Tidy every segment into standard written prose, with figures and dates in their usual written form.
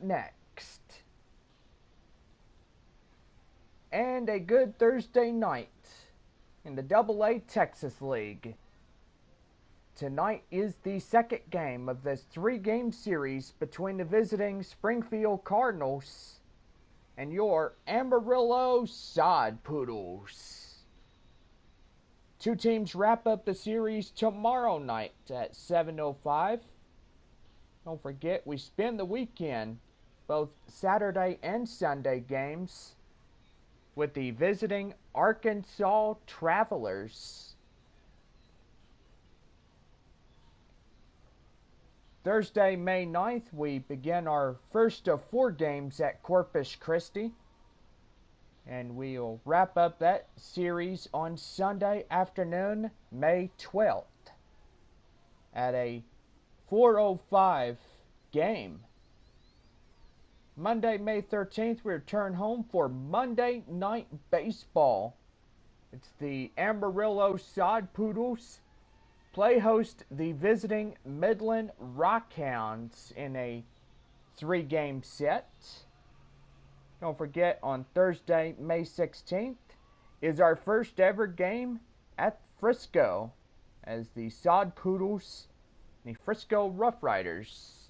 next. And a good Thursday night in the AA Texas League. Tonight is the second game of this three-game series between the visiting Springfield Cardinals and your Amarillo Sod Poodles. Two teams wrap up the series tomorrow night at 7:05. Don't forget, we spend the weekend, both Saturday and Sunday games, with the visiting Arkansas Travelers. Thursday, May 9th, we begin our first of 4 games at Corpus Christi. And we'll wrap up that series on Sunday afternoon, May 12th, at a 4:05 game. Monday, May 13th, we return home for Monday Night Baseball. It's the Amarillo Sod Poodles play host the visiting Midland Rockhounds in a 3-game set. Don't forget, on Thursday, May 16th, is our first ever game at Frisco as the Sod Poodles, the Frisco Rough Riders,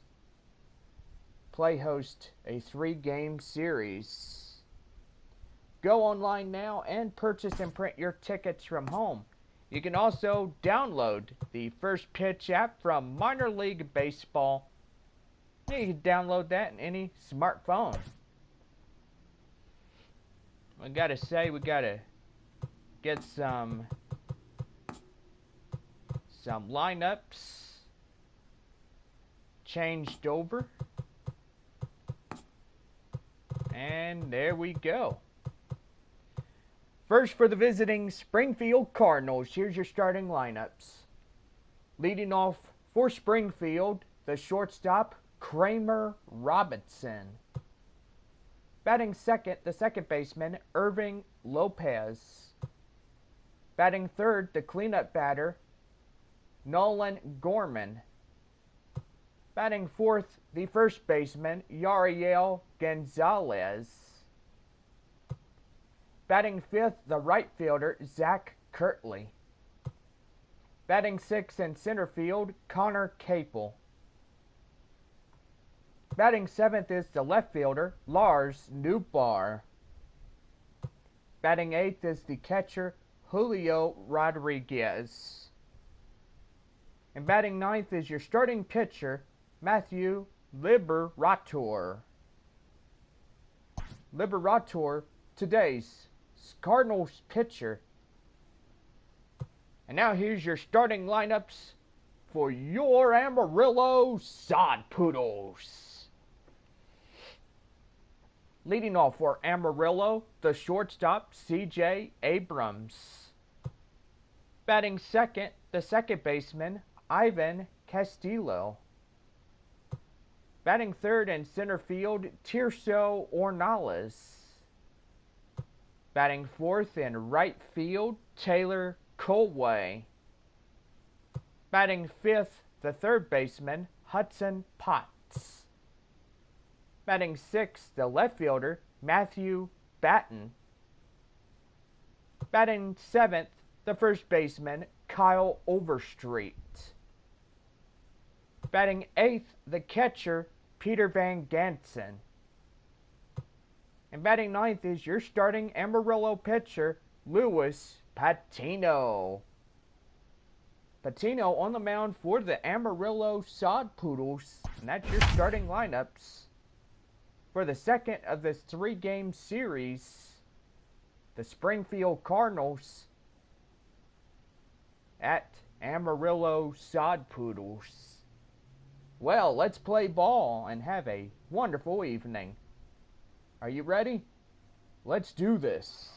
play host a 3-game series. Go online now and purchase and print your tickets from home. You can also download the First Pitch app from Minor League Baseball. You can download that in any smartphone. I gotta say, we gotta get some lineups changed over. And there we go. First, for the visiting Springfield Cardinals, here's your starting lineups. Leading off for Springfield, the shortstop, Kramer Robinson. Batting second, the second baseman, Irving Lopez. Batting third, the cleanup batter, Nolan Gorman. Batting fourth, the first baseman, Yariel Gonzalez. Batting fifth, the right fielder, Zach Kirtley. Batting sixth in center field, Connor Capel. Batting seventh is the left fielder, Lars Newbar. Batting eighth is the catcher, Julio Rodriguez. And batting ninth is your starting pitcher, Matthew Liberator. Liberator, today's Cardinals pitcher. And now here's your starting lineups for your Amarillo Sod Poodles. Leading off for Amarillo, the shortstop, C.J. Abrams. Batting second, the second baseman, Ivan Castillo. Batting third in center field, Tirso Ornales. Batting fourth in right field, Taylor Colway. Batting fifth, the third baseman, Hudson Potts. Batting sixth, the left fielder, Matthew Batten. Batting seventh, the first baseman, Kyle Overstreet. Batting eighth, the catcher, Peter Van Gansen. And batting ninth is your starting Amarillo pitcher, Louis Patino. Patino on the mound for the Amarillo Sod Poodles. And that's your starting lineups for the second of this 3-game series. The Springfield Cardinals at Amarillo Sod Poodles. Well, let's play ball and have a wonderful evening. Are you ready? Let's do this.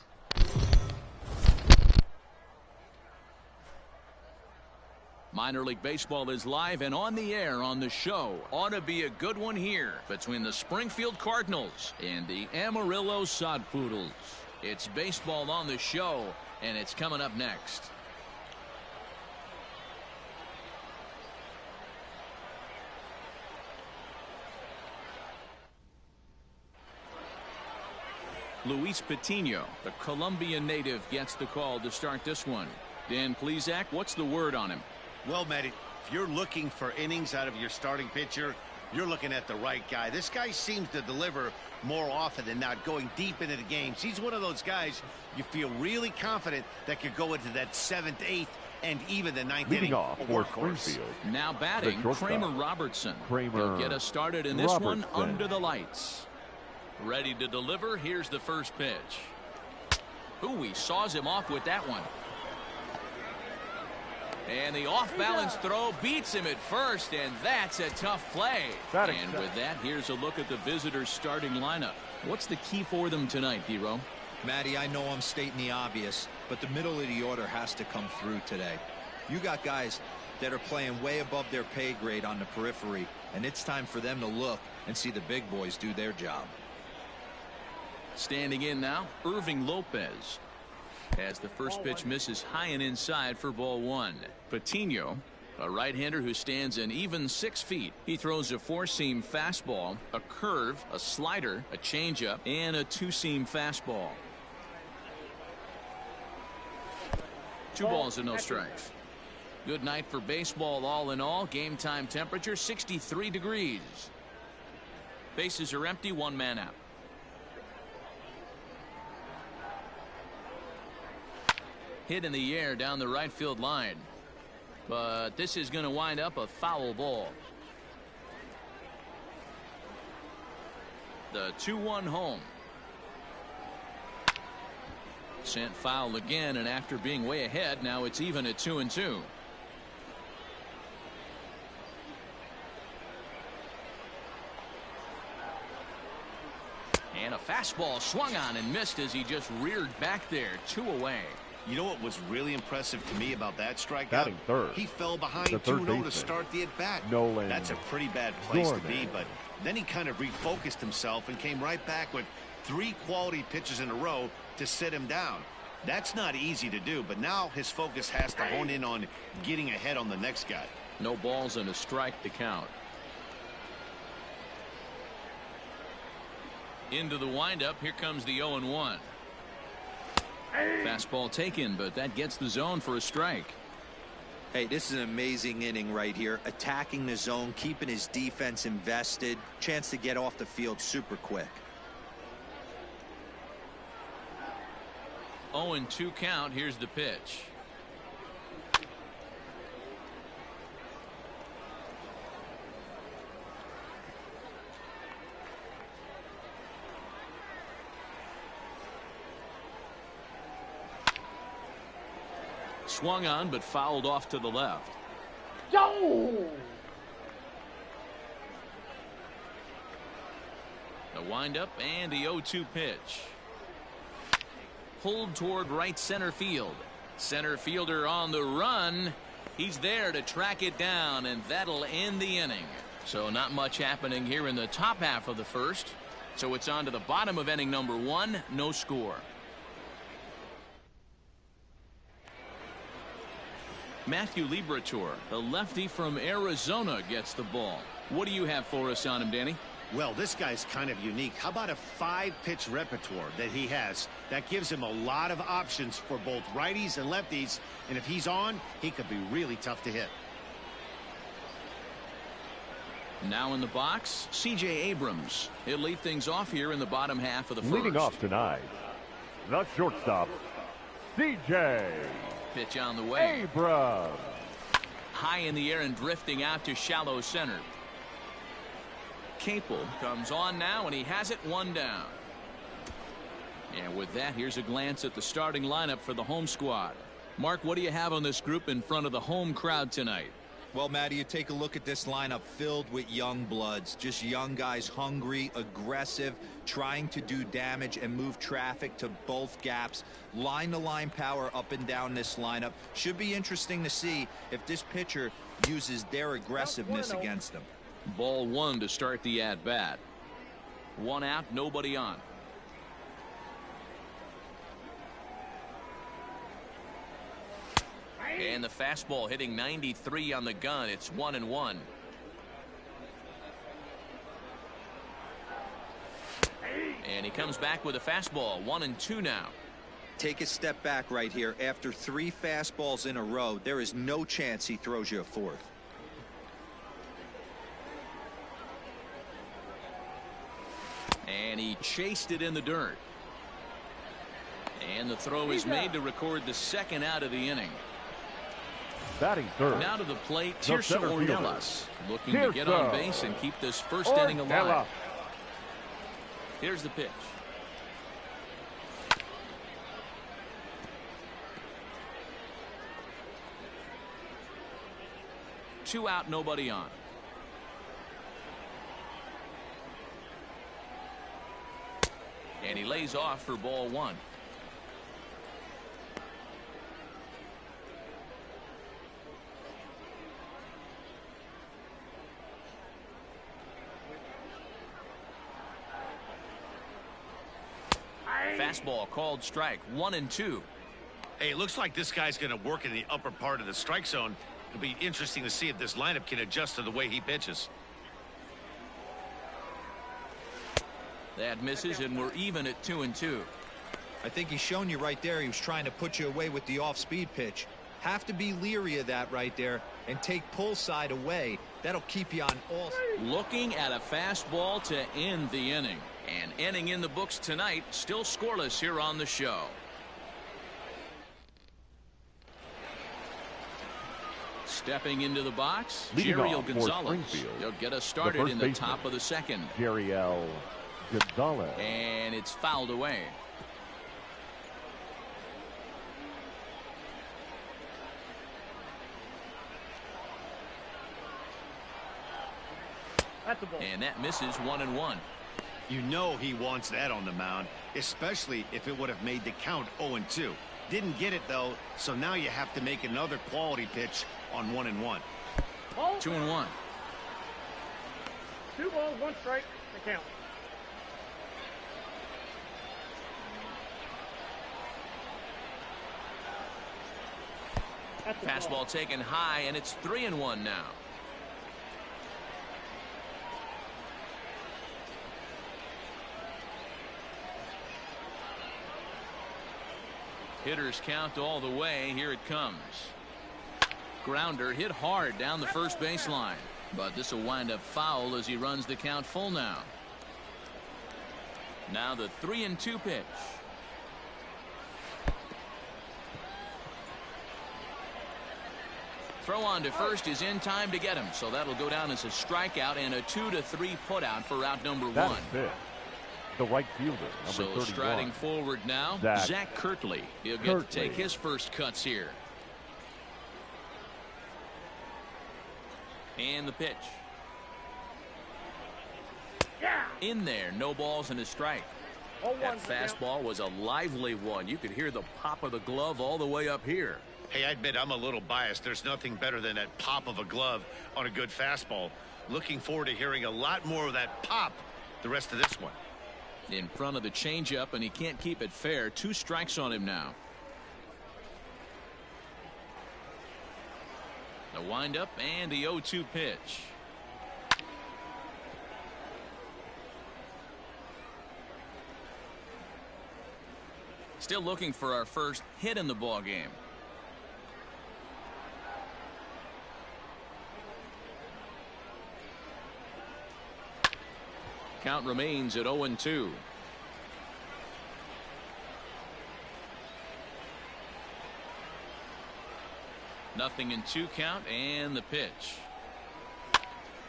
Minor League Baseball is live and on the air on the show. Ought to be a good one here between the Springfield Cardinals and the Amarillo Sod Poodles. It's baseball on the show, and it's coming up next. Luis Patino, the Colombian native, gets the call to start this one. Dan Plesac, what's the word on him? Well, Matt, if you're looking for innings out of your starting pitcher, you're looking at the right guy. This guy seems to deliver more often than not, going deep into the games. He's one of those guys you feel really confident that could go into that 7th, 8th, and even the 9th inning. Off for Springfield. Now batting, Kramer Robertson. He'll get us started in this one under the lights. Ready to deliver. Here's the first pitch. Ooh, he saws him off with that one. And the off-balance throw beats him at first, and that's a tough play. And with that, here's a look at the visitors' starting lineup. What's the key for them tonight, Hero? Matty, I know I'm stating the obvious, but the middle of the order has to come through today. You got guys that are playing way above their pay grade on the periphery, and it's time for them to look and see the big boys do their job. Standing in now, Irving Lopez. As the first pitch misses high and inside for ball 1. Patino, a right-hander who stands an even 6 feet. He throws a 4-seam fastball, a curve, a slider, a changeup, and a 2-seam fastball. 2 balls and no strikes. Good night for baseball all in all. Game time temperature 63 degrees. Bases are empty, 1 man out. Hit in the air down the right field line. But this is going to wind up a foul ball. The 2-1 home. Sent foul again, and after being way ahead, now it's even at 2-2. And a fastball swung on and missed as he just reared back there. 2 away. You know what was really impressive to me about that strikeout? Batting third. He fell behind 2-0 to start the at-bat. That's a pretty bad place to be, but then he kind of refocused himself and came right back with 3 quality pitches in a row to sit him down. That's not easy to do, but now his focus has to hone in on getting ahead on the next guy. No balls and a strike to count. Into the windup. Here comes the 0-1. Fastball taken, but that gets the zone for a strike. Hey, this is an amazing inning right here. Attacking the zone, keeping his defense invested. Chance to get off the field super quick. 0-2 count. Here's the pitch. Swung on, but fouled off to the left. Yo! The windup and the 0-2 pitch. Pulled toward right center field. Center fielder on the run. He's there to track it down, and that'll end the inning. So not much happening here in the top half of the first. So it's on to the bottom of inning number 1. No score. Matthew Liberatore, the lefty from Arizona, gets the ball. What do you have for us on him, Danny? Well, this guy's kind of unique. How about a 5-pitch repertoire that he has? That gives him a lot of options for both righties and lefties. And if he's on, he could be really tough to hit. Now in the box, C.J. Abrams. He'll lead things off here in the bottom half of the first. Leading off tonight, the shortstop, C.J. Pitch on the way. Abrams. High in the air and drifting out to shallow center. Capel comes on now, and he has it 1 down. And with that, here's a glance at the starting lineup for the home squad. Mark, what do you have on this group in front of the home crowd tonight? Well, Matty, you take a look at this lineup filled with young bloods, just young guys, hungry, aggressive, trying to do damage and move traffic to both gaps. Line-to-line power up and down this lineup. Should be interesting to see if this pitcher uses their aggressiveness against them. Ball 1 to start the at-bat. 1 out, nobody on. And the fastball hitting 93 on the gun. It's 1-1. And he comes back with a fastball. 1-2 now. Take a step back right here. After 3 fastballs in a row, there is no chance he throws you a 4th. And he chased it in the dirt. And the throw is made to record the 2nd out of the inning. Batting third. Now to the plate, Tirsa Ornelas, looking to get Tirsa on base and keep this first inning alive. Here's the pitch. Two out, nobody on. And he lays off for ball 1. Fastball called strike. 1-2. Hey, it looks like this guy's going to work in the upper part of the strike zone. It'll be interesting to see if this lineup can adjust to the way he pitches. That misses, and we're even at 2-2. I think he's shown you right there. He was trying to put you away with the off-speed pitch. Have to be leery of that right there and take pull side away. That'll keep you on all. Looking at a fastball to end the inning. And inning in the books tonight, still scoreless here on the show. Stepping into the box, Jeriel Gonzalez. He'll get us started in the top of the 2nd. Jeriel Gonzalez. And it's fouled away. That's a ball. And that misses. 1-1. You know he wants that on the mound, especially if it would have made the count 0-2. Didn't get it, though, so now you have to make another quality pitch on 1-1. 2-1. 2 balls, 1 strike. The count. Fastball taken high, and it's 3-1 now. Hitters count all the way. Here it comes. Grounder hit hard down the first baseline, but this will wind up foul as he runs the count full now. Now the 3-2 pitch. Throw on to first is in time to get him, so that'll go down as a strikeout and a 2-3 putout for out number 1. That's it. The right fielder, number so 31. Striding forward now, Zach Kirtley. He'll get to take his first cuts here. And the pitch. Yeah. In there, no balls and a strike. That fastball was a lively one. You could hear the pop of the glove all the way up here. Hey, I admit I'm a little biased. There's nothing better than that pop of a glove on a good fastball. Looking forward to hearing a lot more of that pop the rest of this one. In front of the changeup, and he can't keep it fair. 2 strikes on him now. The windup and the 0-2 pitch. Still looking for our first hit in the ball game. Count remains at 0-2. Nothing in 2 count, and the pitch.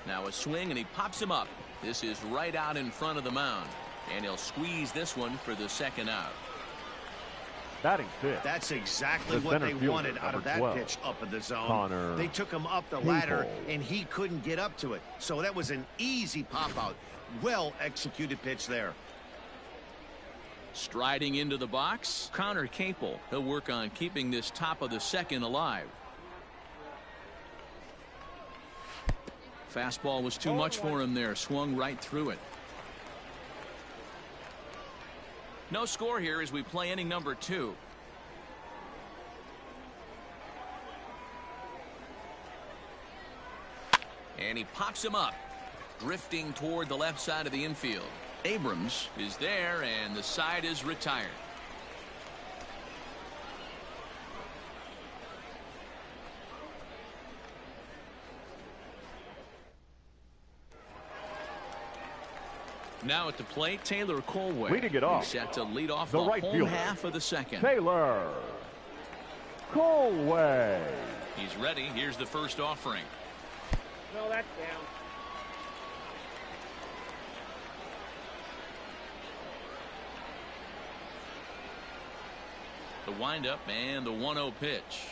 Now a swing, and he pops him up. This is right out in front of the mound, and he'll squeeze this one for the 2nd out. Batting 5th. That's exactly what they wanted out of that 12. pitch up in the zone. Connor they took him up the ladder, and he couldn't get up to it. So that was an easy pop out. Well executed pitch there. Striding into the box, Connor Capel. He'll work on keeping this top of the 2nd alive. Fastball was too much for him there. Swung right through it. No score here as we play inning number 2. And he pops him up, drifting toward the left side of the infield. Abrams is there, and the side is retired. Now at the plate, Taylor Colway. Leading it off. He's set to lead off the the right home fielder, half of the second. Taylor Colway. He's ready. Here's the first offering. No, that's down. The windup and the 1-0 pitch.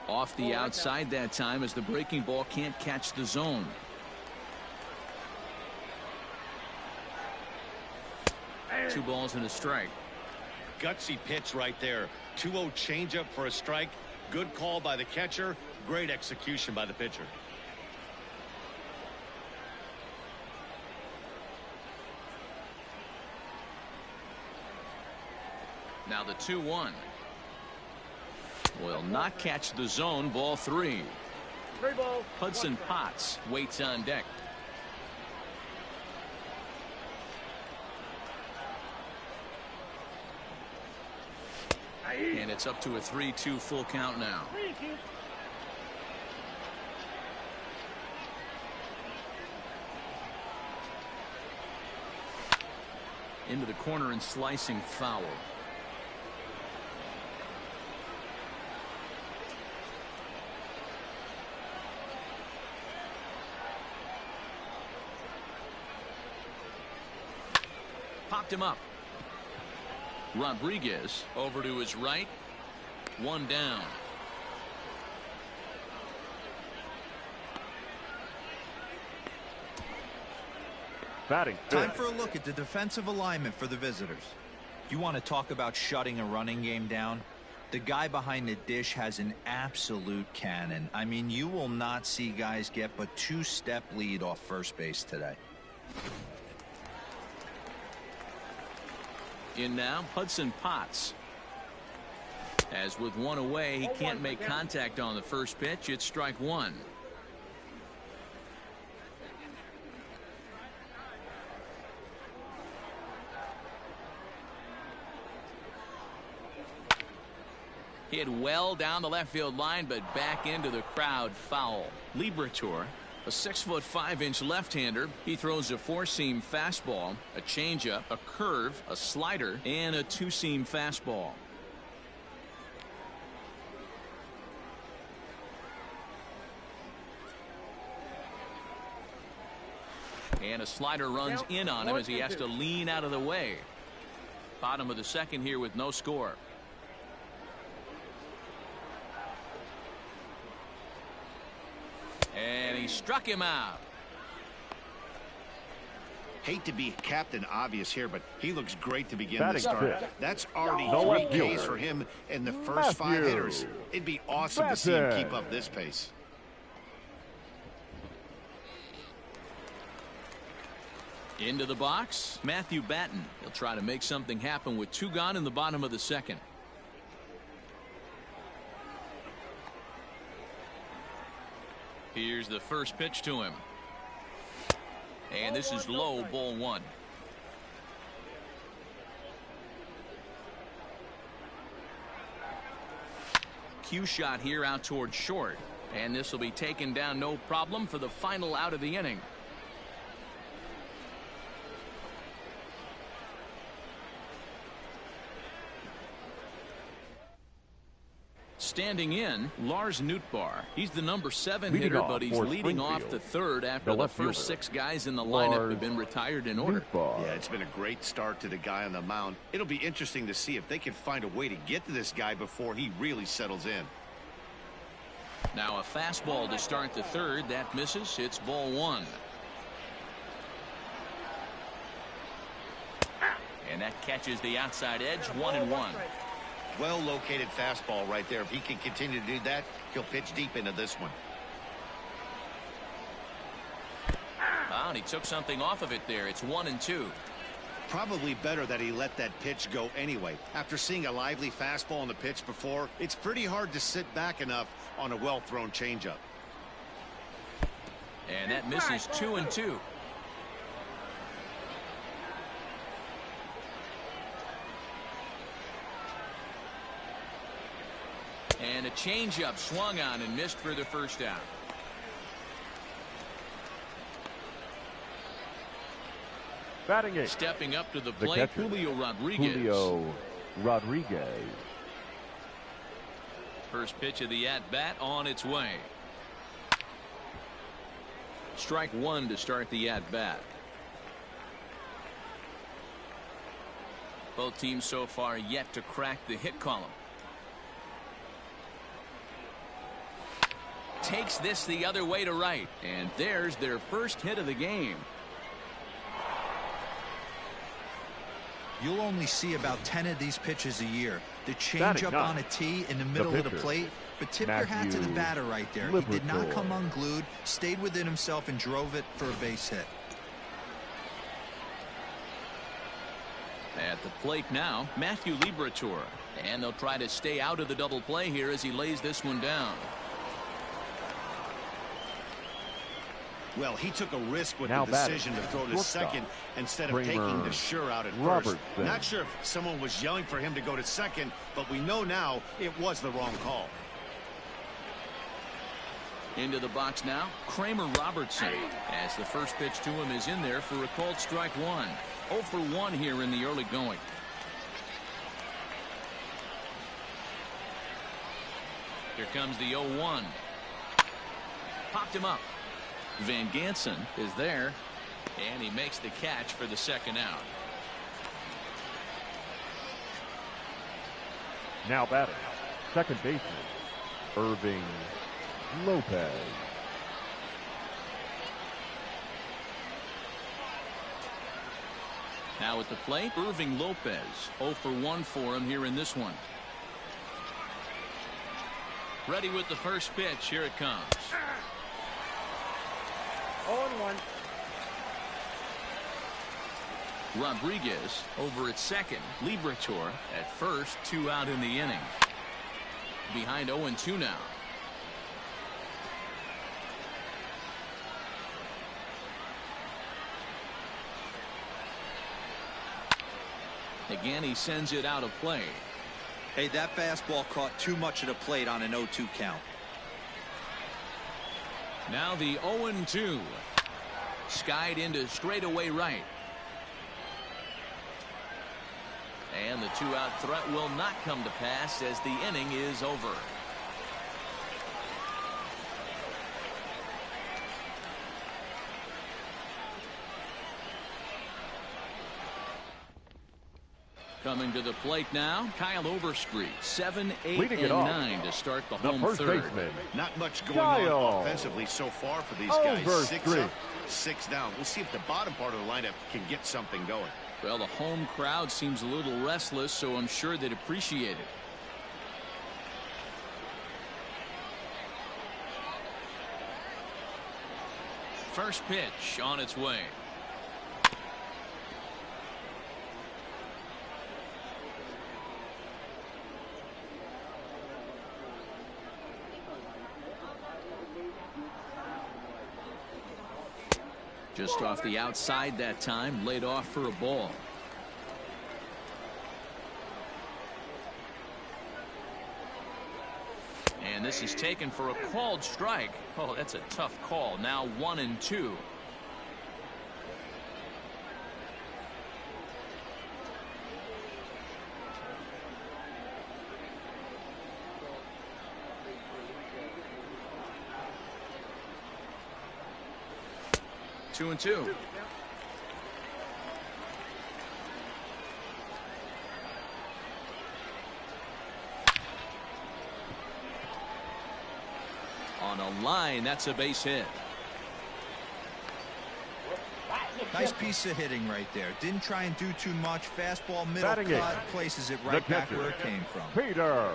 Off the outside that time as the breaking ball can't catch the zone. Two balls and a strike. Gutsy pitch right there. 2-0 changeup for a strike. Good call by the catcher. Great execution by the pitcher. Now the 2-1. Will not catch the zone. Ball 3. 3 balls. Hudson Potts waits on deck. And it's up to a 3-2 full count now. Into the corner and slicing foul. Popped him up. Rodriguez over to his right. One down. Batting Time fifth. for a look at the defensive alignment for the visitors. You want to talk about shutting a running game down? The guy behind the dish has an absolute cannon. I mean, you will not see guys get but 2-step lead off first base today. In now, Hudson Potts. As with one away, he can't make contact on the first pitch. It's strike one. Hit well down the left field line, but back into the crowd. Foul. Liberatore, a 6'5" left-hander. He throws a 4-seam fastball, a changeup, a curve, a slider, and a 2-seam fastball. And a slider runs in on him as he has to lean out of the way. Bottom of the second here with no score. And he struck him out. Hate to be Captain Obvious here, but he looks great to begin Batting the start. fifth. That's already No 3 left Ks fielder. for him in the first 5 hitters. It'd be awesome to see him Batten. keep up this pace. Into the box, Matthew Batten. He'll try to make something happen with 2 gone in the bottom of the second. Here's the first pitch to him. And this is low, ball 1. Cue shot here out toward short. And this will be taken down no problem for the final out of the inning. Standing in, Lars Nootbaar. He's the number 7 Leading hitter, off but he's for leading off Springfield, the third after the the left first fielder, 6 guys in the lineup Lars have been retired in order. Nootbaar. Yeah, it's been a great start to the guy on the mound. It'll be interesting to see if they can find a way to get to this guy before he really settles in. Now a fastball to start the third. That misses. It's ball 1. And that catches the outside edge. 1-1. Well located fastball right there. If he can continue to do that, he'll pitch deep into this one. And he took something off of it there. It's 1-2. Probably better that he let that pitch go anyway. After seeing a lively fastball on the pitch before, it's pretty hard to sit back enough on a well-thrown changeup. And that misses. 2-2. And a changeup swung on and missed for the first out. Batting eighth. Stepping up to the plate, Julio Rodriguez. Julio Rodriguez. First pitch of the at-bat on its way. Strike one to start the at-bat. Both teams so far yet to crack the hit column. Takes this the other way to right. And there's their first hit of the game. You'll only see about 10 of these pitches a year. The changeup on a tee in the middle of the plate. But tip your hat to the batter right there. He did not come unglued, stayed within himself, and drove it for a base hit. At the plate now, Matthew Liberatore. And they'll try to stay out of the double play here as he lays this one down. Well, he took a risk with the decision to throw to second instead of taking the sure out at first. Not sure if someone was yelling for him to go to second, but we know now it was the wrong call. Into the box now, Kramer Robertson, as the first pitch to him is in there for a called strike one. 0 for 1 here in the early going. Here comes the 0-1. Popped him up. Van Gansen is there, and he makes the catch for the second out. Now batting, second baseman, Irving Lopez. Now at the plate, Irving Lopez. 0 for 1 for him here in this one. Ready with the first pitch. Here it comes. 0-1. Rodriguez over at second. Liberatore at first. 2 out in the inning. Behind 0-2 now. Again, he sends it out of play. Hey, that fastball caught too much of the plate on an 0-2 count. Now the 0-2. Skied into straightaway right. And the 2-out threat will not come to pass as the inning is over. Coming to the plate now, Kyle Overstreet. 7, 8, and 9 to start the home third. Baseman. Not much going on offensively so far for these guys. 6 up, 6 down. We'll see if the bottom part of the lineup can get something going. Well, the home crowd seems a little restless, so I'm sure they'd appreciate it. First pitch on its way. Just off the outside that time, laid off for a ball. And this is taken for a called strike. Oh, that's a tough call. Now 1-2. Two and two. On a line, that's a base hit. Nice piece of hitting right there. Didn't try and do too much. Fastball, middle cut, places it right back where it came from. Peter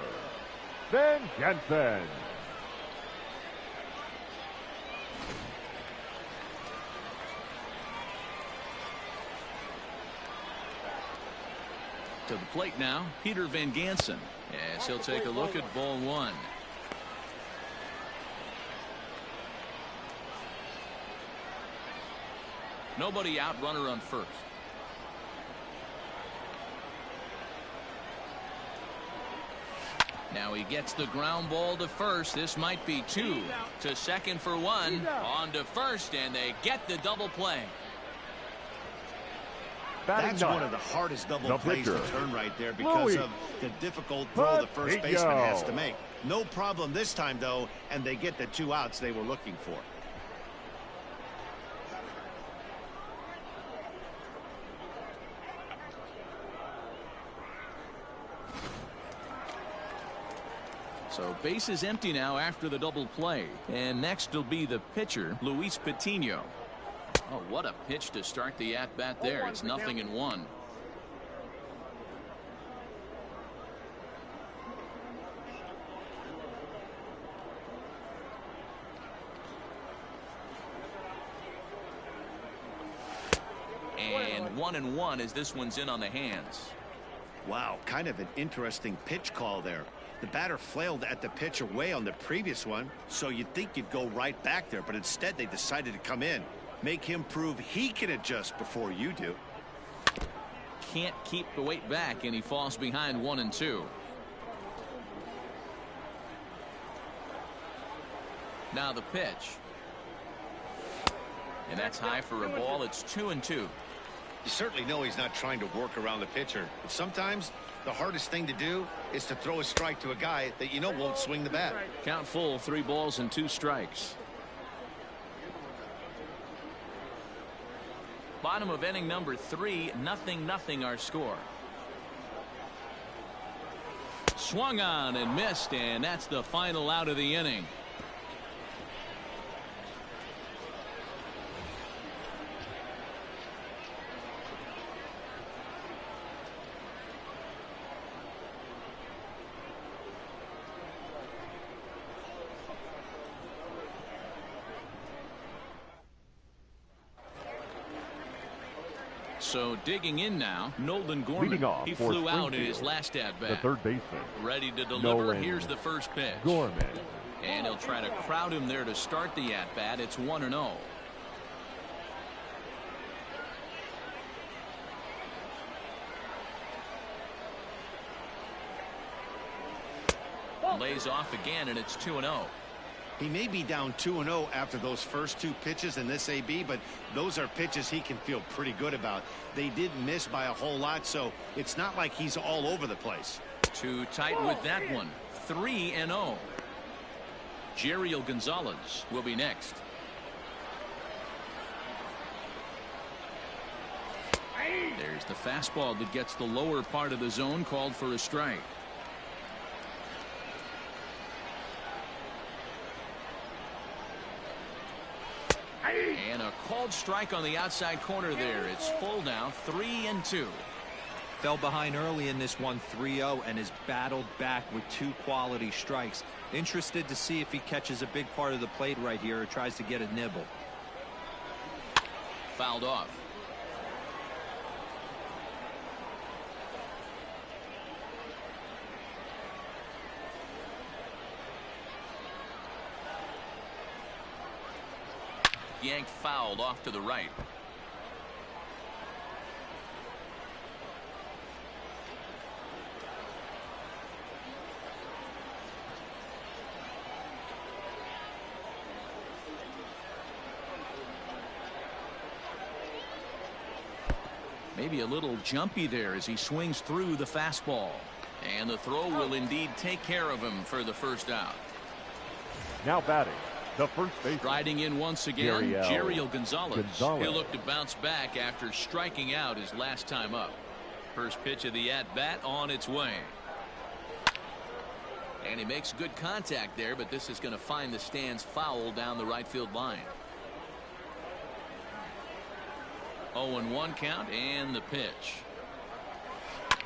Van Gansen. To the plate now, Peter Van Gansen, as he'll take a look at ball one. Nobody out, runner on first. Now he gets the ground ball to first. This might be 2. To second for 1. On to first, and they get the double play. That's one of the hardest double plays to turn right there because of the difficult throw the first baseman has to make. No problem this time, though, and they get the 2 outs they were looking for. So base is empty now after the double play. And next will be the pitcher, Luis Patino. Oh, what a pitch to start the at-bat there. It's 0-1. And 1-1 as this one's in on the hands. Wow, kind of an interesting pitch call there. The batter flailed at the pitch away on the previous one, so you'd think you'd go right back there, but instead they decided to come in. Make him prove he can adjust before you do. Can't keep the weight back, and he falls behind 1-2. Now the pitch. And that's high for a ball. It's 2-2. You certainly know he's not trying to work around the pitcher, but sometimes the hardest thing to do is to throw a strike to a guy that you know won't swing the bat. Count full, 3 balls and 2 strikes. Bottom of inning number 3, 0-0 our score. Swung on and missed, and that's the final out of the inning. So digging in now, Nolan Gorman. He flew out in his last at-bat. The third baseman. Ready to deliver. Here's the first pitch. Gorman. And he'll try to crowd him there to start the at-bat. It's 1-0. Lays off again, and it's 2-0. He may be down 2-0 after those first 2 pitches in this AB, but those are pitches he can feel pretty good about. They did miss by a whole lot, so it's not like he's all over the place. Too tight with that one. 3-0. Jeriel Gonzalez will be next. There's the fastball that gets the lower part of the zone, called for a strike. And a called strike on the outside corner there. It's full now, 3-2. Fell behind early in this one, 3-0, and has battled back with 2 quality strikes. Interested to see if he catches a big part of the plate right here or tries to get a nibble. Fouled off. Yanked fouled off to the right. Maybe a little jumpy there as he swings through the fastball. And the throw will indeed take care of him for the first out. Now batting, the first baseman. Riding in once again, Jeriel Gonzalez. He'll look to bounce back after striking out his last time up. First pitch of the at-bat on its way. And he makes good contact there, but this is going to find the stands foul down the right field line. 0-1 count, and the pitch.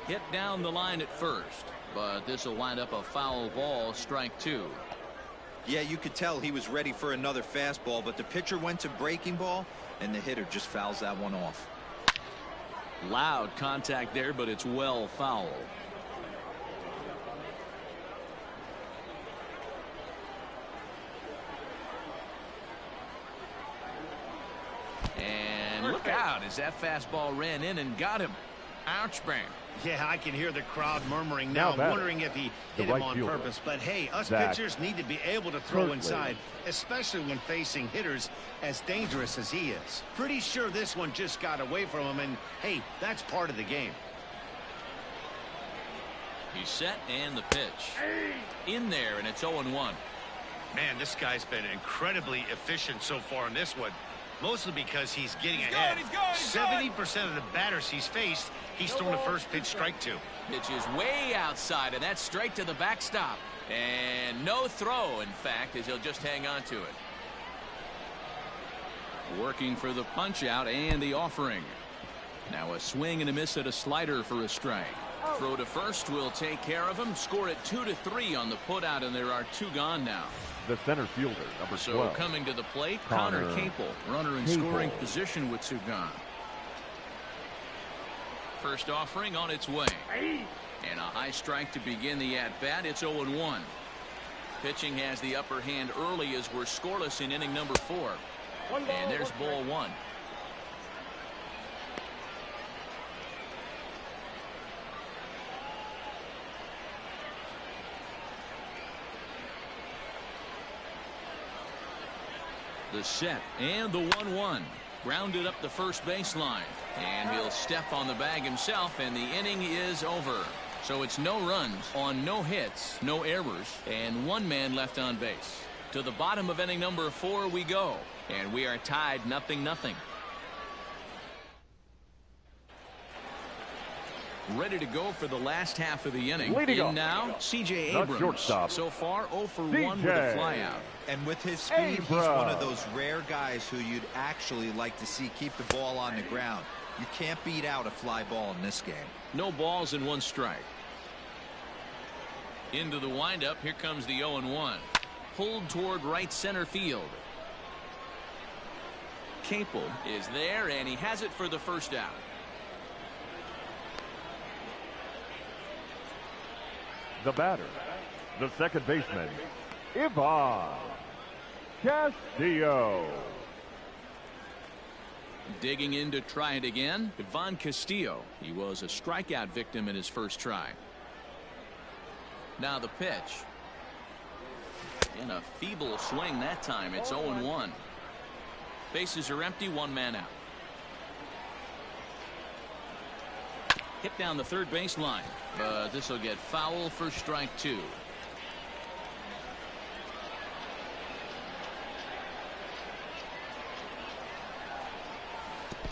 Hit down the line at first, but this will wind up a foul ball, strike 2. Yeah, you could tell he was ready for another fastball, but the pitcher went to breaking ball, and the hitter just fouls that one off. Loud contact there, but it's well foul. And look out as that fastball ran in and got him. Ouch, bang. Yeah, I can hear the crowd murmuring now, wondering if he hit him on purpose. But hey, us pitchers need to be able to throw inside, especially when facing hitters as dangerous as he is. Pretty sure this one just got away from him, and hey, that's part of the game. He's set, and the pitch. In there, and it's 0-1. Man, this guy's been incredibly efficient so far in this one. Mostly because he's getting ahead. 70% of the batters he's faced, he's thrown the first pitch strike to. Pitch is way outside, and that's straight to the backstop. And no throw, in fact, as he'll just hang on to it. Working for the punch out and the offering. Now a swing and a miss at a slider for a strike. Throw to first will take care of him. Score it 2-3 on the putout, and there are 2 gone now. The center fielder, number 12. So coming to the plate, Connor Capel, runner in scoring position with 2 gone. First offering on its way. And a high strike to begin the at-bat. It's 0-1. Pitching has the upper hand early as we're scoreless in inning number 4. And there's ball 1. The set and the 1-1. Grounded up the first baseline. And he'll step on the bag himself, and the inning is over. So it's no runs on no hits, no errors, and 1 man left on base. To the bottom of inning number 4 we go. And we are tied 0-0. Ready to go for the last half of the inning. In now, C.J. Abrams. So far, 0 for 1 with a flyout. And with his speed, he's one of those rare guys who you'd actually like to see keep the ball on the ground. You can't beat out a fly ball in this game. No balls and 1 strike. Into the windup. Here comes the 0-1. Pulled toward right center field. Capel is there, and he has it for the first out. The batter, the second baseman, Ivan Castillo. Digging in to try it again, Ivan Castillo. He was a strikeout victim in his first try. Now the pitch. And a feeble swing that time. It's 0-1. Bases are empty, 1 man out. Hit down the third baseline, but this will get foul for strike 2.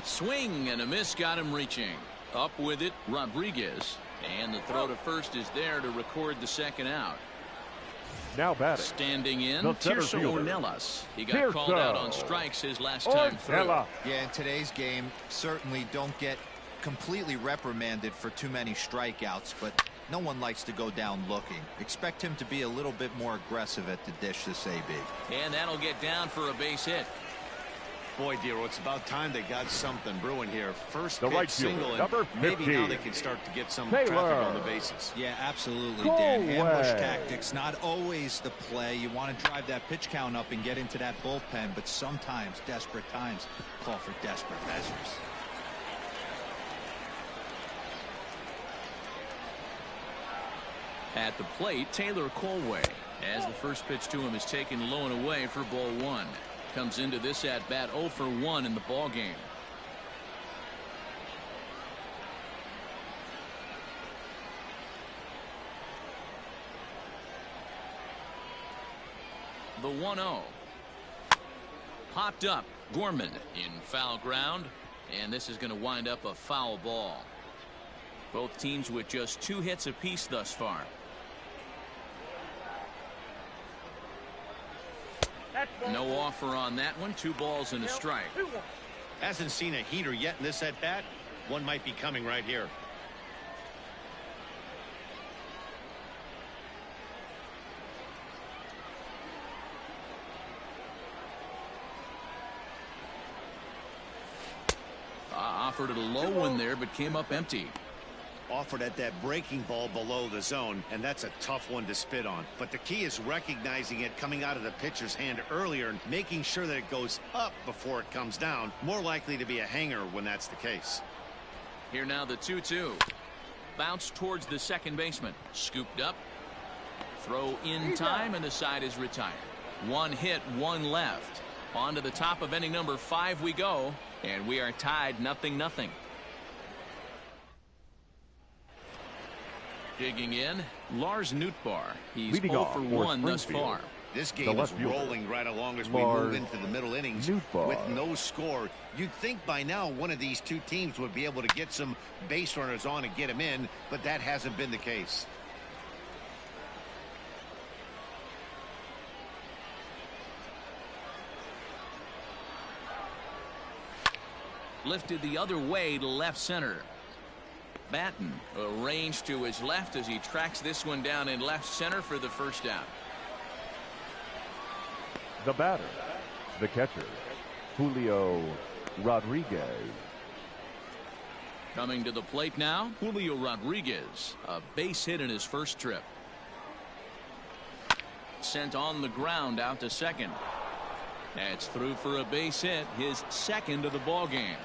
Swing and a miss got him reaching. Up with it, Rodriguez. And the throw to first is there to record the second out. Now batting. Standing in, Tirso Ornelas. He got called out on strikes his last time through. Yeah, in today's game, certainly don't get completely reprimanded for too many strikeouts, but no one likes to go down looking. Expect him to be a little bit more aggressive at the dish this AB. And that'll get down for a base hit. Boy, Dero, it's about time they got something brewing here. First pitch right single, fielder, and maybe now they can start to get some traffic on the bases. Yeah, absolutely, Dan. Ambush tactics, not always the play. You want to drive that pitch count up and get into that bullpen, but sometimes desperate times call for desperate measures. At the plate, Taylor Colway, as the first pitch to him is taken low and away for ball 1. Comes into this at bat 0 for 1 in the ball game. The 1-0. Popped up. Gorman in foul ground, and this is going to wind up a foul ball. Both teams with just 2 hits apiece thus far. No offer on that one. 2 balls and a strike. Hasn't seen a heater yet in this at bat. One might be coming right here. Offered at a low one there, but came up empty. Offered at that breaking ball below the zone, and that's a tough one to spit on. But the key is recognizing it coming out of the pitcher's hand earlier and making sure that it goes up before it comes down. More likely to be a hanger when that's the case. Here now the 2-2. Bounce towards the second baseman. Scooped up. Throw in time, and the side is retired. One hit, one left. On to the top of inning number 5 we go, and we are tied 0-0. Digging in, Lars Nootbaar. He's 0 for 1 thus far. This game is rolling right along as we move into the middle innings with no score. You'd think by now one of these two teams would be able to get some base runners on and get them in, but that hasn't been the case. Lifted the other way to left center. Batten arranged to his left as he tracks this one down in left center for the first out. The batter, the catcher, Julio Rodriguez. Coming to the plate now, Julio Rodriguez. A base hit in his first trip. Sent on the ground out to second. That's through for a base hit, his second of the ball game.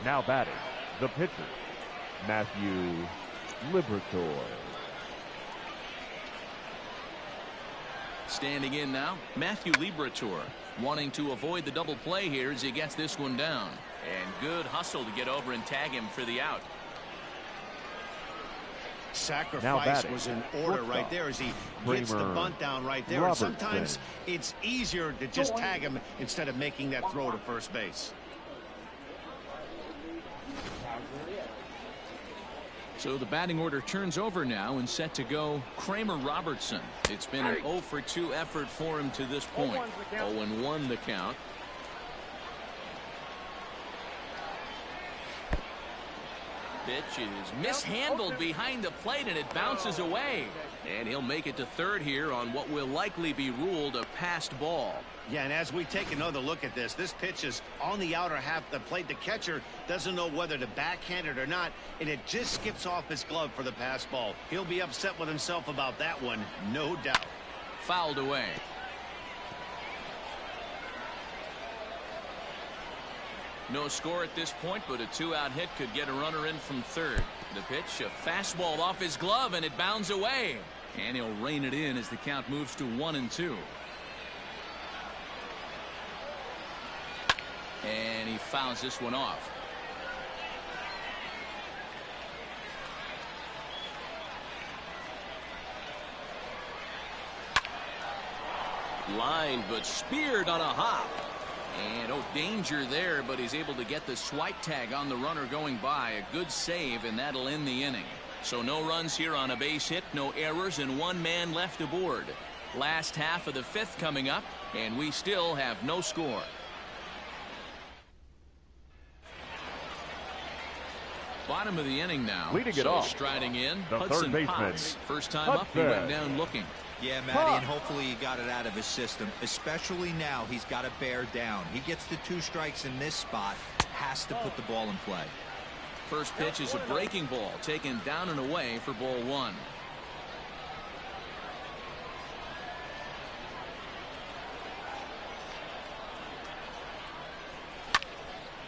Now batting, the pitcher, Matthew Liberatore. Standing in now, Matthew Liberatore, wanting to avoid the double play here as he gets this one down. And good hustle to get over and tag him for the out. Sacrifice was in order right there as he gets the bunt down right there. And sometimes it's easier to just tag him instead of making that throw to first base. So the batting order turns over now and set to go Kramer Robertson. It's been an 0 for 2 effort for him to this point. 0-1 the count. Pitch is mishandled behind the plate, and it bounces away. And he'll make it to third here on what will likely be ruled a passed ball. Yeah, and as we take another look at this pitch is on the outer half of the plate. The catcher doesn't know whether to backhand it or not, and it just skips off his glove for the pass ball. He'll be upset with himself about that one, no doubt. Fouled away. No score at this point, but a 2-out hit could get a runner in from third. The pitch, a fastball off his glove, and it bounds away. And he'll rein it in as the count moves to 1-2. And he fouls this one off. Line, but speared on a hop. And danger there, but he's able to get the swipe tag on the runner going by. A good save, and that'll end the inning. So no runs here on a base hit, no errors, and one man left aboard. Last half of the 5th coming up, and we still have no score. Bottom of the inning now. Leading it off. Striding in, the Hudson third baseman. Potts. First time up, he went down looking. Yeah, Matty, and hopefully he got it out of his system. Especially now, he's got to bear down. He gets the 2 strikes in this spot, has to put the ball in play. First pitch is a breaking ball, taken down and away for ball 1.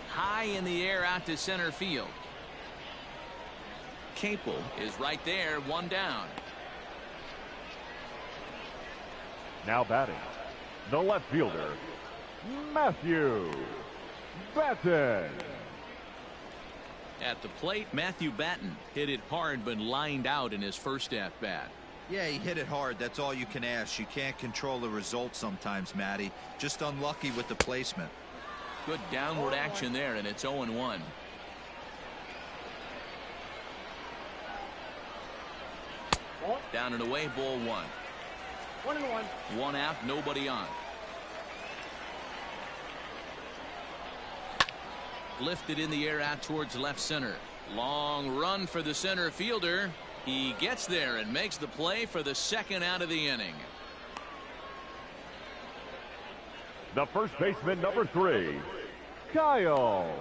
High in the air out to center field. Capel is right there, one down. Now batting, the left fielder, Matthew Batten. At the plate, Matthew Batten hit it hard but lined out in his first at-bat. Yeah, he hit it hard. That's all you can ask. You can't control the result sometimes, Matty. Just unlucky with the placement. Good downward action there, and it's 0-1. Down and away, ball 1. 1-1. 1 out, nobody on. Lifted in the air out towards left center. Long run for the center fielder. He gets there and makes the play for the second out of the inning. The first baseman, number 3, Kyle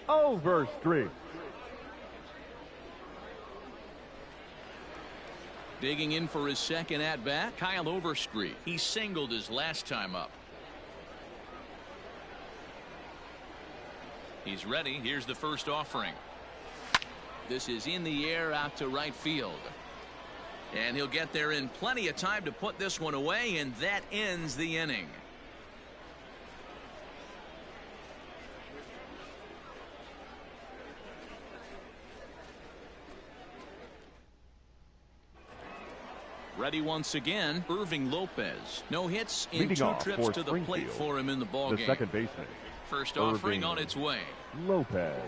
Overstreet. Digging in for his second at-bat, Kyle Overstreet. He singled his last time up. He's ready. Here's the first offering. This is in the air out to right field. And he'll get there in plenty of time to put this one away, and that ends the inning. Ready once again, Irving Lopez. No hits in Leading 2 trips to the plate for him in the ballgame. The second baseman. First offering on its way. Lopez.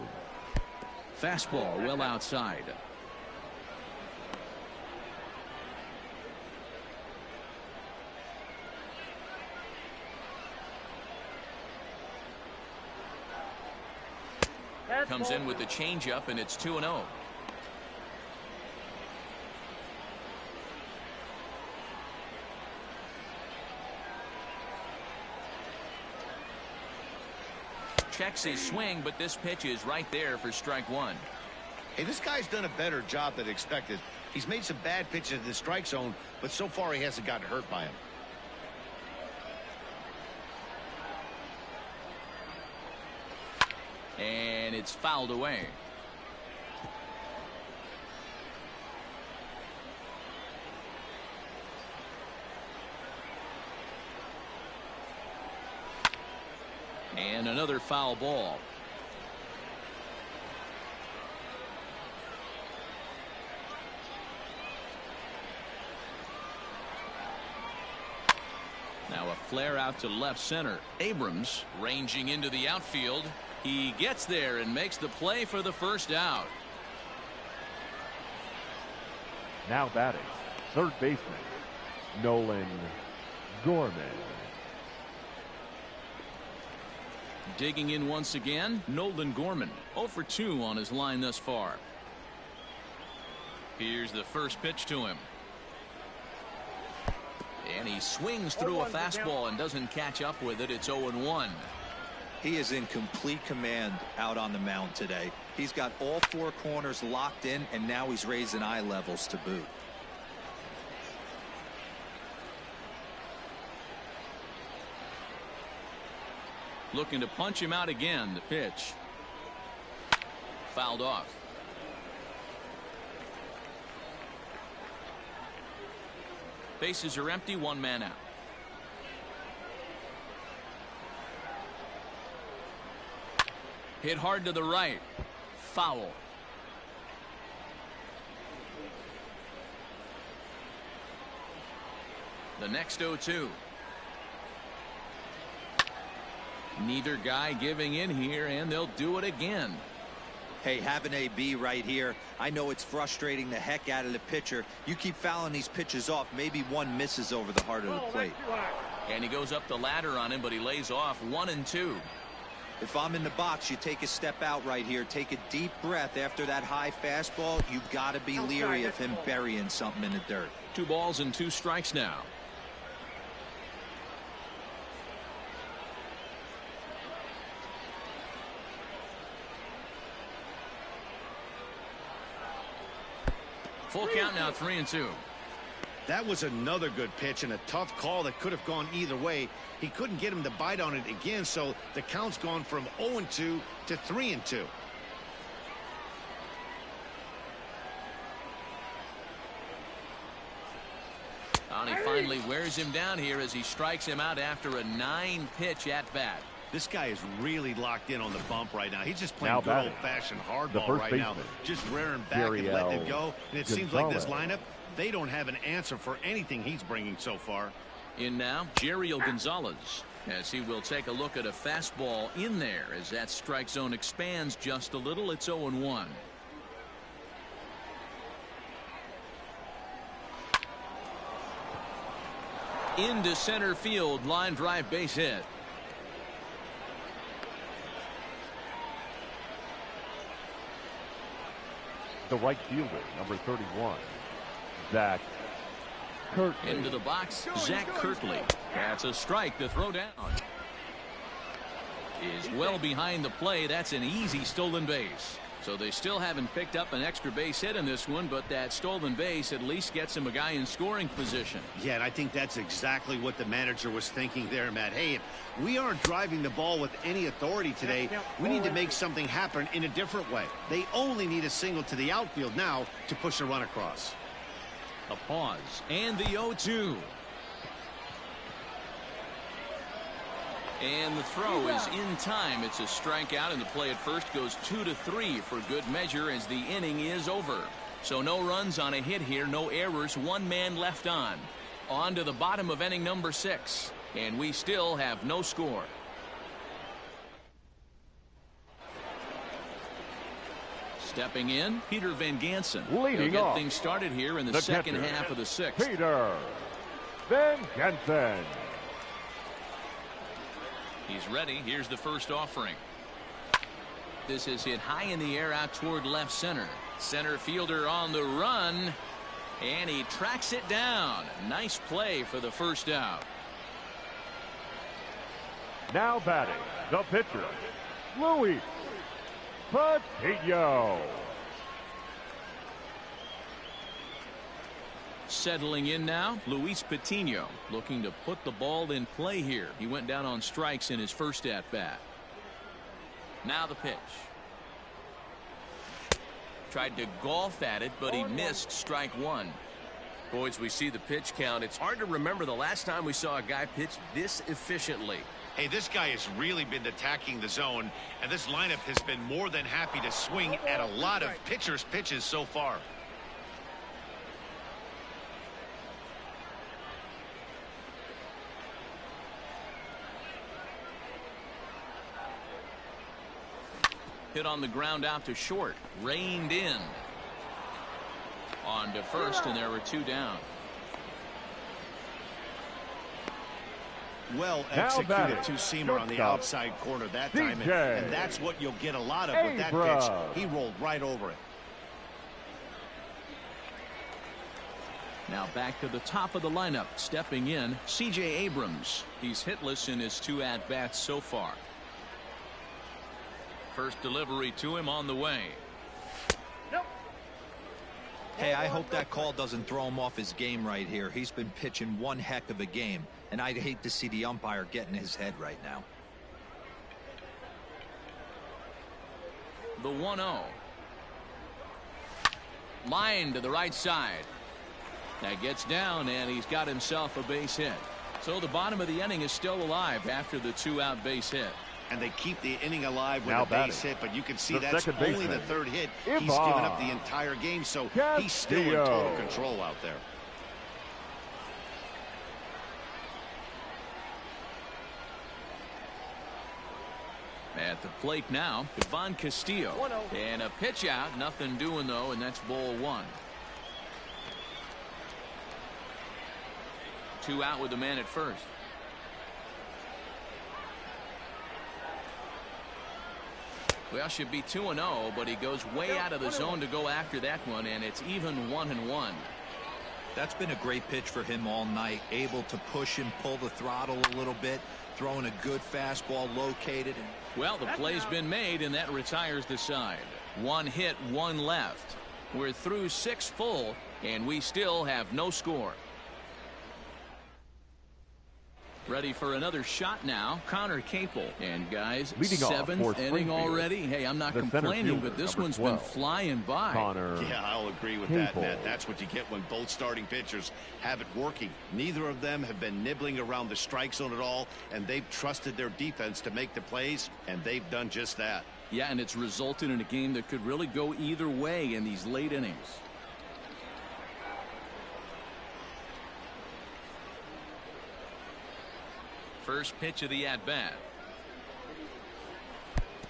Fastball well outside. Comes in with the changeup, and it's 2-0. Checks his swing, but this pitch is right there for strike one. Hey, this guy's done a better job than expected. He's made some bad pitches in the strike zone, but so far he hasn't gotten hurt by him. And it's fouled away. And another foul ball. Now a flare out to left center. Abrams ranging into the outfield. He gets there and makes the play for the first out. Now batting, third baseman, Nolan Gorman. Digging in once again, Nolan Gorman. 0 for 2 on his line thus far. Here's the first pitch to him. And he swings through a fastball and doesn't catch up with it. It's 0-1. He is in complete command out on the mound today. He's got all 4 corners locked in, and now he's raising eye levels to boot. Looking to punch him out again. The pitch. Fouled off. Bases are empty. 1 man out. Hit hard to the right. Foul. The next 0-2. Neither guy giving in here, and they'll do it again. Hey, have an AB right here. I know it's frustrating the heck out of the pitcher. You keep fouling these pitches off, maybe one misses over the heart of the plate. And he goes up the ladder on him, but he lays off 1 and 2. If I'm in the box, you take a step out right here. Take a deep breath after that high fastball. You got to be leery of him burying something in the dirt. 2 balls and 2 strikes now. Full count now, 3 and 2. That was another good pitch and a tough call that could have gone either way. He couldn't get him to bite on it again, so the count's gone from 0-2 to 3-2. And he finally wears him down here as he strikes him out after a 9-pitch at bat. This guy is really locked in on the bump right now. He's just playing good old-fashioned hardball right now. Just rearing back and letting it go. And it seems like this lineup, they don't have an answer for anything he's bringing so far. In now, Jeriel Gonzalez, as he will take a look at a fastball in there as that strike zone expands just a little. It's 0-1. Into center field, line drive, base hit. The right fielder, number 31, Zach Kirkley. Into the box, Zach Kirkley. That's a strike to throw down. Is well behind the play. That's an easy stolen base. So they still haven't picked up an extra base hit in this one, but that stolen base at least gets him a guy in scoring position. Yeah, and I think that's exactly what the manager was thinking there, Matt. Hey, if we aren't driving the ball with any authority today, we need to make something happen in a different way. They only need a single to the outfield now to push a run across. A pause and the 0-2. And the throw is in time. It's a strikeout, and the play at first goes 2-3 for good measure as the inning is over. So no runs on a hit here, no errors, one man left on. On to the bottom of inning number 6, and we still have no score. Stepping in, Peter Van Gansen. Leading He'll get off things started here in the second half of the 6th. Peter Van Gansen. He's ready. Here's the first offering. This is hit high in the air out toward left center. Center fielder on the run, and he tracks it down. Nice play for the first out. Now batting, the pitcher, Luis Patino. Settling in now, Luis Patino looking to put the ball in play here. He went down on strikes in his first at-bat. Now the pitch. Tried to golf at it, but he missed strike one. Boys, we see the pitch count. It's hard to remember the last time we saw a guy pitch this efficiently. Hey, this guy has really been attacking the zone, and this lineup has been more than happy to swing at a lot of pitchers' pitches so far. Hit on the ground out to short. Reined in. On to first, and there were 2 down. Well executed two-seamer on the outside corner that time, and that's what you'll get a lot of with that pitch. He rolled right over it. Now back to the top of the lineup. Stepping in, C.J. Abrams. He's hitless in his 2 at-bats so far. First delivery to him on the way. Hey, I hope that call doesn't throw him off his game right here. He's been pitching one heck of a game, and I'd hate to see the umpire get in his head right now. The 1-0. Line to the right side. That gets down, and he's got himself a base hit. So the bottom of the inning is still alive after the 2-out base hit. And they keep the inning alive with a base hit, but you can see that's only baseman, the 3rd hit. He's given up the entire game, so he's still in total control out there. At the plate now, Ivan Castillo. And a pitch out, nothing doing though, and that's ball 1. 2 out with the man at first. Well, should be 2-0, but he goes way out of the zone to go after that one, and it's even 1-1. That's been a great pitch for him all night. Able to push and pull the throttle a little bit, throwing a good fastball located. Well, the play's been made, and that retires the side. 1 hit, 1 left. We're through 6 full, and we still have no score. Ready for another shot now, Connor Capel. And guys, leading 7th inning already. Hey, I'm not complaining, but this one's been flying by. Yeah, I'll agree with that, Matt. That's what you get when both starting pitchers have it working. Neither of them have been nibbling around the strike zone at all, and they've trusted their defense to make the plays, and they've done just that. Yeah, and it's resulted in a game that could really go either way in these late innings. First pitch of the at-bat.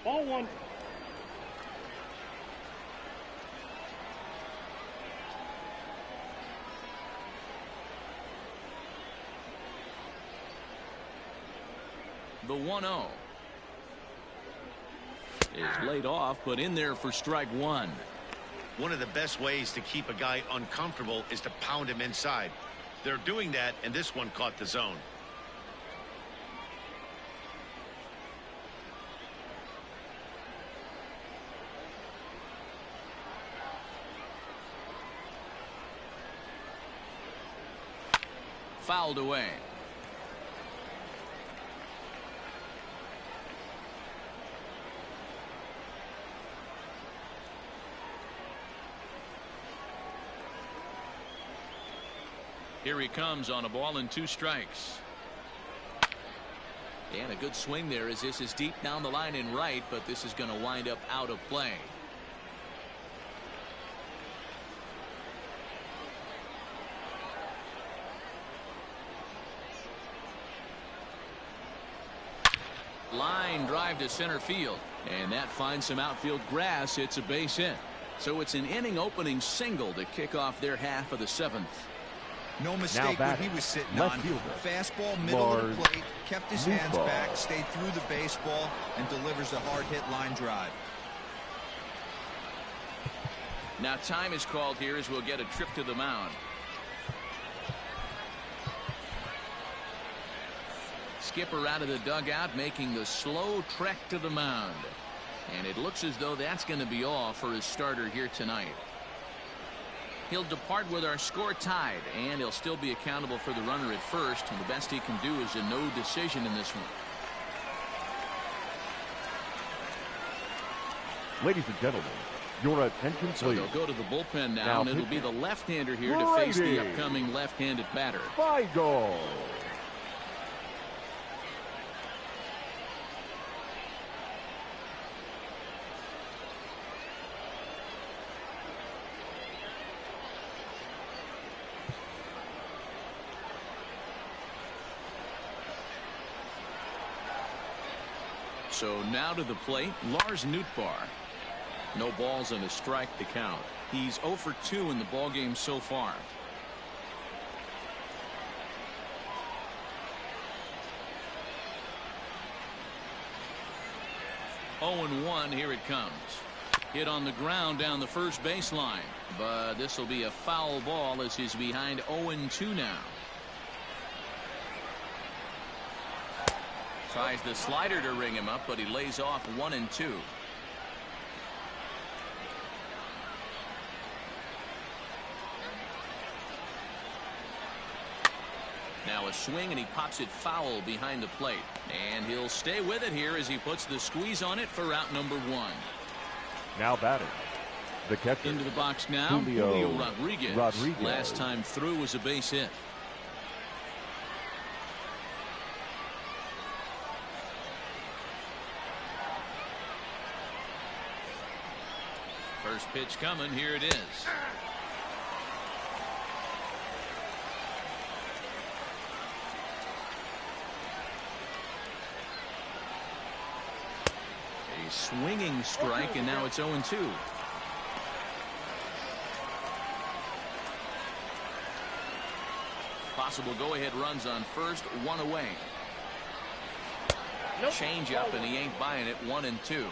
Ball 1. The 1-0 is laid off, but in there for strike 1. One of the best ways to keep a guy uncomfortable is to pound him inside. They're doing that, and this one caught the zone. fouled away. Here he comes on a ball and 2 strikes. And a good swing there as this is deep down the line in right, but this is going to wind up out of play. Line drive to center field, and that finds some outfield grass. It's a base hit. So it's an inning opening single to kick off their half of the 7th. No mistake what he was sitting on. Fastball, middle of the plate, kept his hands back, stayed through the baseball, and delivers a hard hit line drive. Now time is called here as we'll get a trip to the mound. Skipper out of the dugout making the slow trek to the mound. And it looks as though that's going to be all for his starter here tonight. He'll depart with our score tied, and he'll still be accountable for the runner at first, and the best he can do is a no decision in this one. Ladies and gentlemen, your attention please. So they'll go to the bullpen now and it'll be the left-hander here to face the upcoming left-handed batter. Figo. So now to the plate, Lars Nootbaar. No balls and a strike to count. He's 0 for 2 in the ballgame so far. Oh, 1 here it comes. Hit on the ground down the first baseline, but this will be a foul ball as he's behind 0-2 now. Tries the slider to ring him up, but he lays off 1-2. Now a swing, and he pops it foul behind the plate. And he'll stay with it here as he puts the squeeze on it for out number 1. Now batting, the catcher. Into the box now, Julio Rodriguez. Last time through was a base hit. First pitch coming. Here it is. A swinging strike, and now it's 0-2. Possible go-ahead runs on first, 1 away. Change up, and he ain't buying it. 1-2.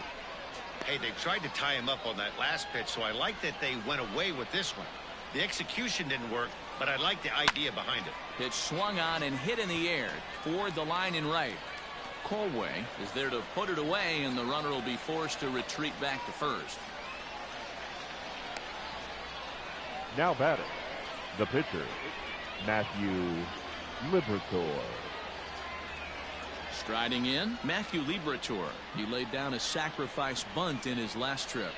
Hey, they tried to tie him up on that last pitch, so I like that they went away with this one. The execution didn't work, but I like the idea behind it. Pitch swung on and hit in the air toward the line in right. Colway is there to put it away, and the runner will be forced to retreat back to first. Now batting, the pitcher, Matthew Liberatore. Striding in, Matthew Liberatore. He laid down a sacrifice bunt in his last trip.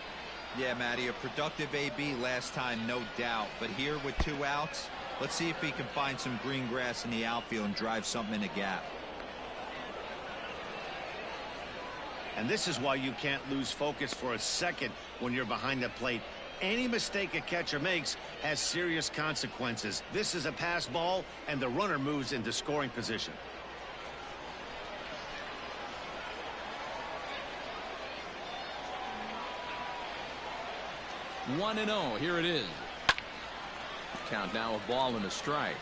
Yeah, Matty, a productive AB last time, no doubt. But here with 2 outs, let's see if he can find some green grass in the outfield and drive something in a gap. And this is why you can't lose focus for a second when you're behind the plate. Any mistake a catcher makes has serious consequences. This is a pass ball, and the runner moves into scoring position. One and 0. Here it is. Count now a ball and a strike.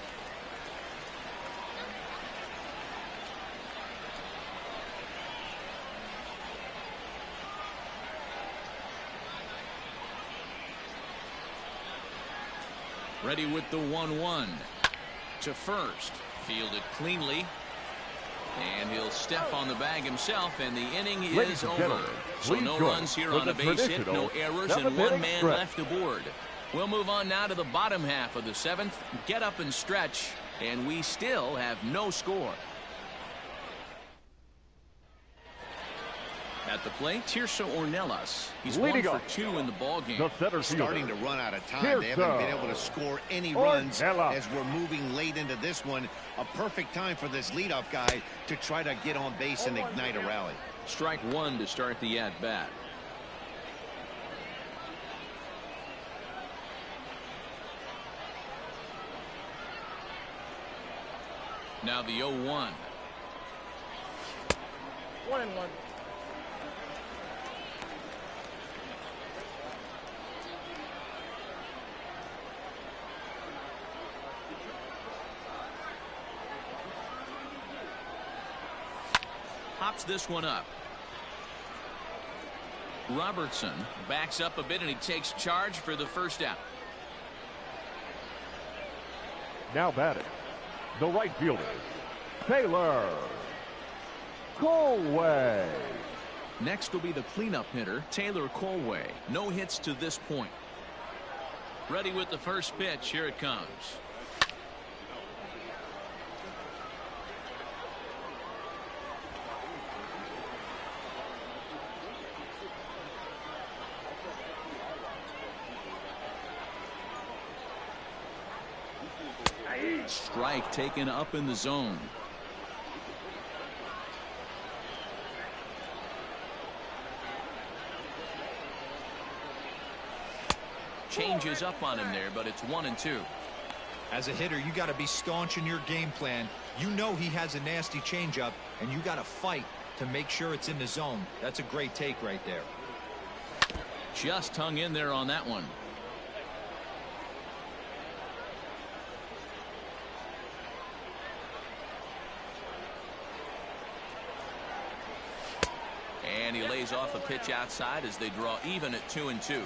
Ready with the 1-1 to first. Fielded cleanly. And he'll step on the bag himself, and the inning is over. So no runs here on a base hit, no errors, and 1 man left aboard. We'll move on now to the bottom half of the 7th. Get up and stretch. And we still have no score. At the plate, Tirso Ornelas. He's Leading 1 for off. 2 in the ballgame. The center Starting fielder. to run out of time. Tirso They haven't been able to score any runs Ornelas. as we're moving late into this one. A perfect time for this leadoff guy to try to get on base and ignite a rally. Strike 1 to start the at-bat. Now the 0-1. 1-1. Hops this one up. Robertson backs up a bit and he takes charge for the first out. Now batting, the right fielder, Taylor Colway. Next will be the cleanup hitter, Taylor Colway. No hits to this point. Ready with the first pitch. Here it comes. Strike taken up in the zone. Changes up on him there, but it's 1-2. As a hitter, you got to be staunch in your game plan. You know he has a nasty changeup, and you got to fight to make sure it's in the zone. That's a great take right there. Just hung in there on that one. And he lays off a pitch outside as they draw even at 2-2.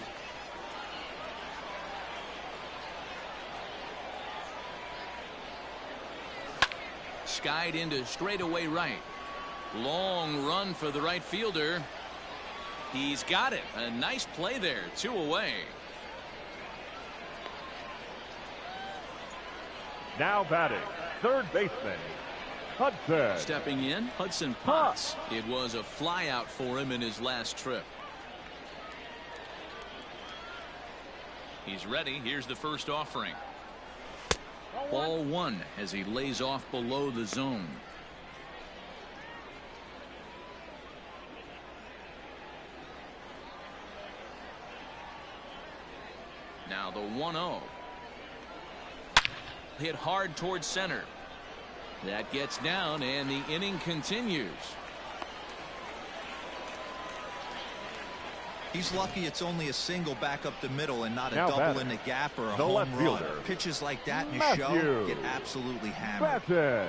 Skied into straightaway right. Long run for the right fielder. He's got it. A nice play there. 2 away. Now batting, third baseman, Hudson. Stepping in, Hudson Potts. It was a flyout for him in his last trip. He's ready. Here's the first offering. Ball 1 as he lays off below the zone. Now the 1-0. Hit hard towards center. That gets down and the inning continues. He's lucky it's only a single back up the middle and not a Now double batting, in the gap or a the home left run. fielder, Pitches like that in a Matthew show get absolutely hammered. Batten.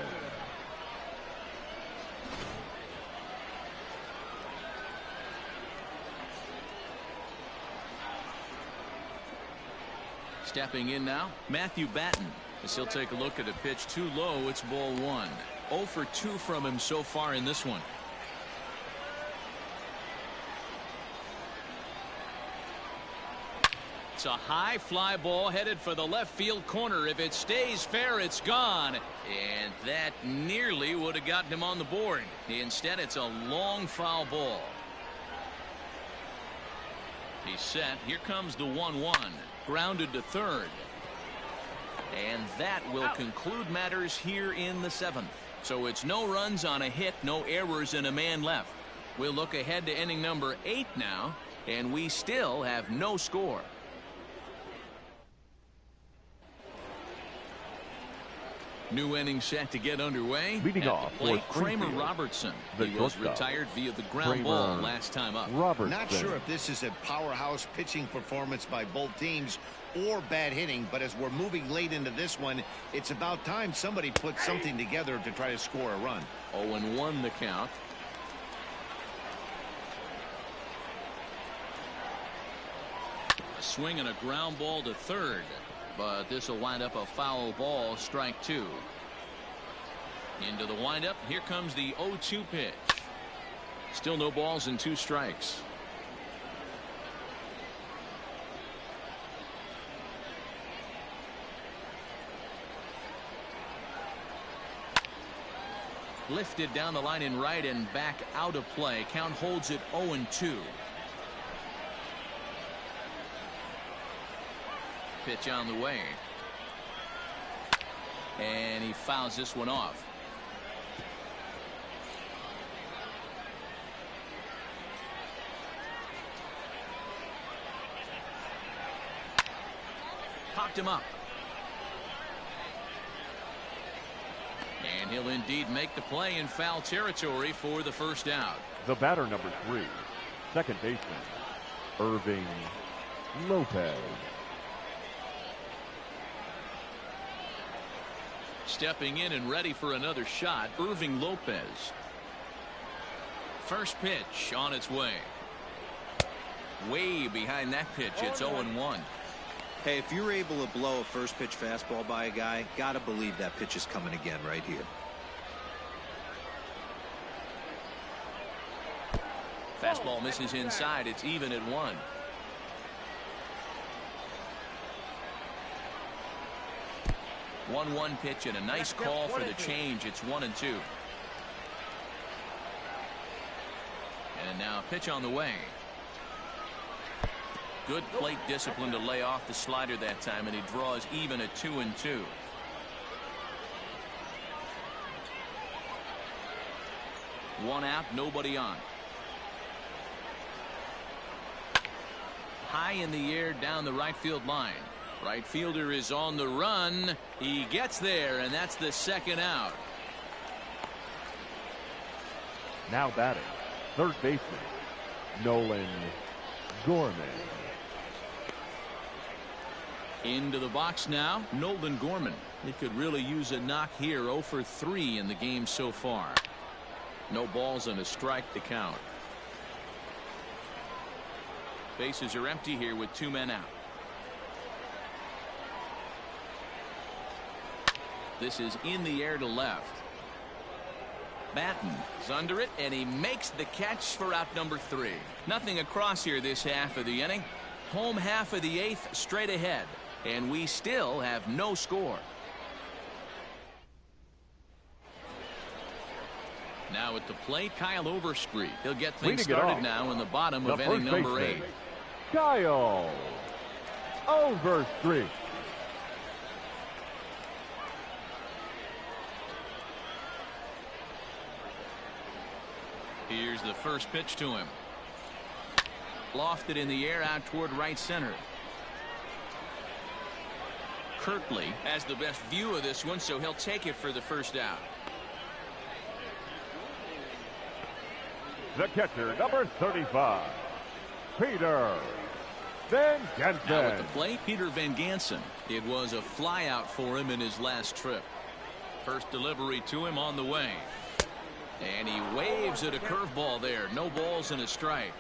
Stepping in now, Matthew Batten. As he'll take a look at a pitch too low, it's ball 1. 0 for 2 from him so far in this one. It's a high fly ball headed for the left field corner. If it stays fair, it's gone. And that nearly would have gotten him on the board. Instead, it's a long foul ball. He's set. Here comes the 1-1. Grounded to third. And that will conclude matters here in the 7th. So it's no runs on a hit, no errors, and a man left. We'll look ahead to inning number 8 now, and we still have no score. New inning set to get underway. Leading At off the plate, for Kramer Springfield, Robertson. the He was shortstop. retired via the ground Kramer ball last time up. Robertson. Not sure if this is a powerhouse pitching performance by both teams or bad hitting, but as we're moving late into this one, it's about time somebody puts something together to try to score a run. 0-1 the count. A swing and a ground ball to third, but this will wind up a foul ball. Strike 2. Into the windup. Here comes the 0-2 pitch. Still no balls and 2 strikes. Lifted down the line in right and back out of play. Count holds it 0-2. Pitch on the way. And he fouls this one off. Popped him up. And he'll indeed make the play in foul territory for the first out. The batter, number 3, second baseman, Irving Lopez. Stepping in and ready for another shot, Irving Lopez. First pitch on its way. Way behind that pitch. It's 0-1. Hey, if you're able to blow a first pitch fastball by a guy, gotta believe that pitch is coming again right here. Fastball misses inside. It's even at 1. One pitch and a nice call for the change. It's 1-2. And now pitch on the way. Good plate discipline to lay off the slider that time, and he draws even at 2-2. One out, nobody on. High in the air down the right field line. Right fielder is on the run. He gets there, and that's the second out. Now batting, third baseman, Nolan Gorman. Into the box now, Nolan Gorman. He could really use a knock here. 0 for 3 in the game so far. No balls and a strike to count. Bases are empty here with 2 men out. This is in the air to left. Batten is under it, and he makes the catch for out number 3. Nothing across here this half of the inning. Home half of the 8th straight ahead, and we still have no score. Now at the plate, Kyle Overstreet. He'll get things started now in the bottom of inning number 8. Kyle Overstreet. Here's the first pitch to him. Lofted in the air out toward right center. Kirtley has the best view of this one, so he'll take it for the first out. The catcher, number 35, Peter Van Gansen. Now at the plate, Peter Van Gansen. It was a fly out for him in his last trip. First delivery to him on the way. And he waves at a curveball there. No balls and a strike.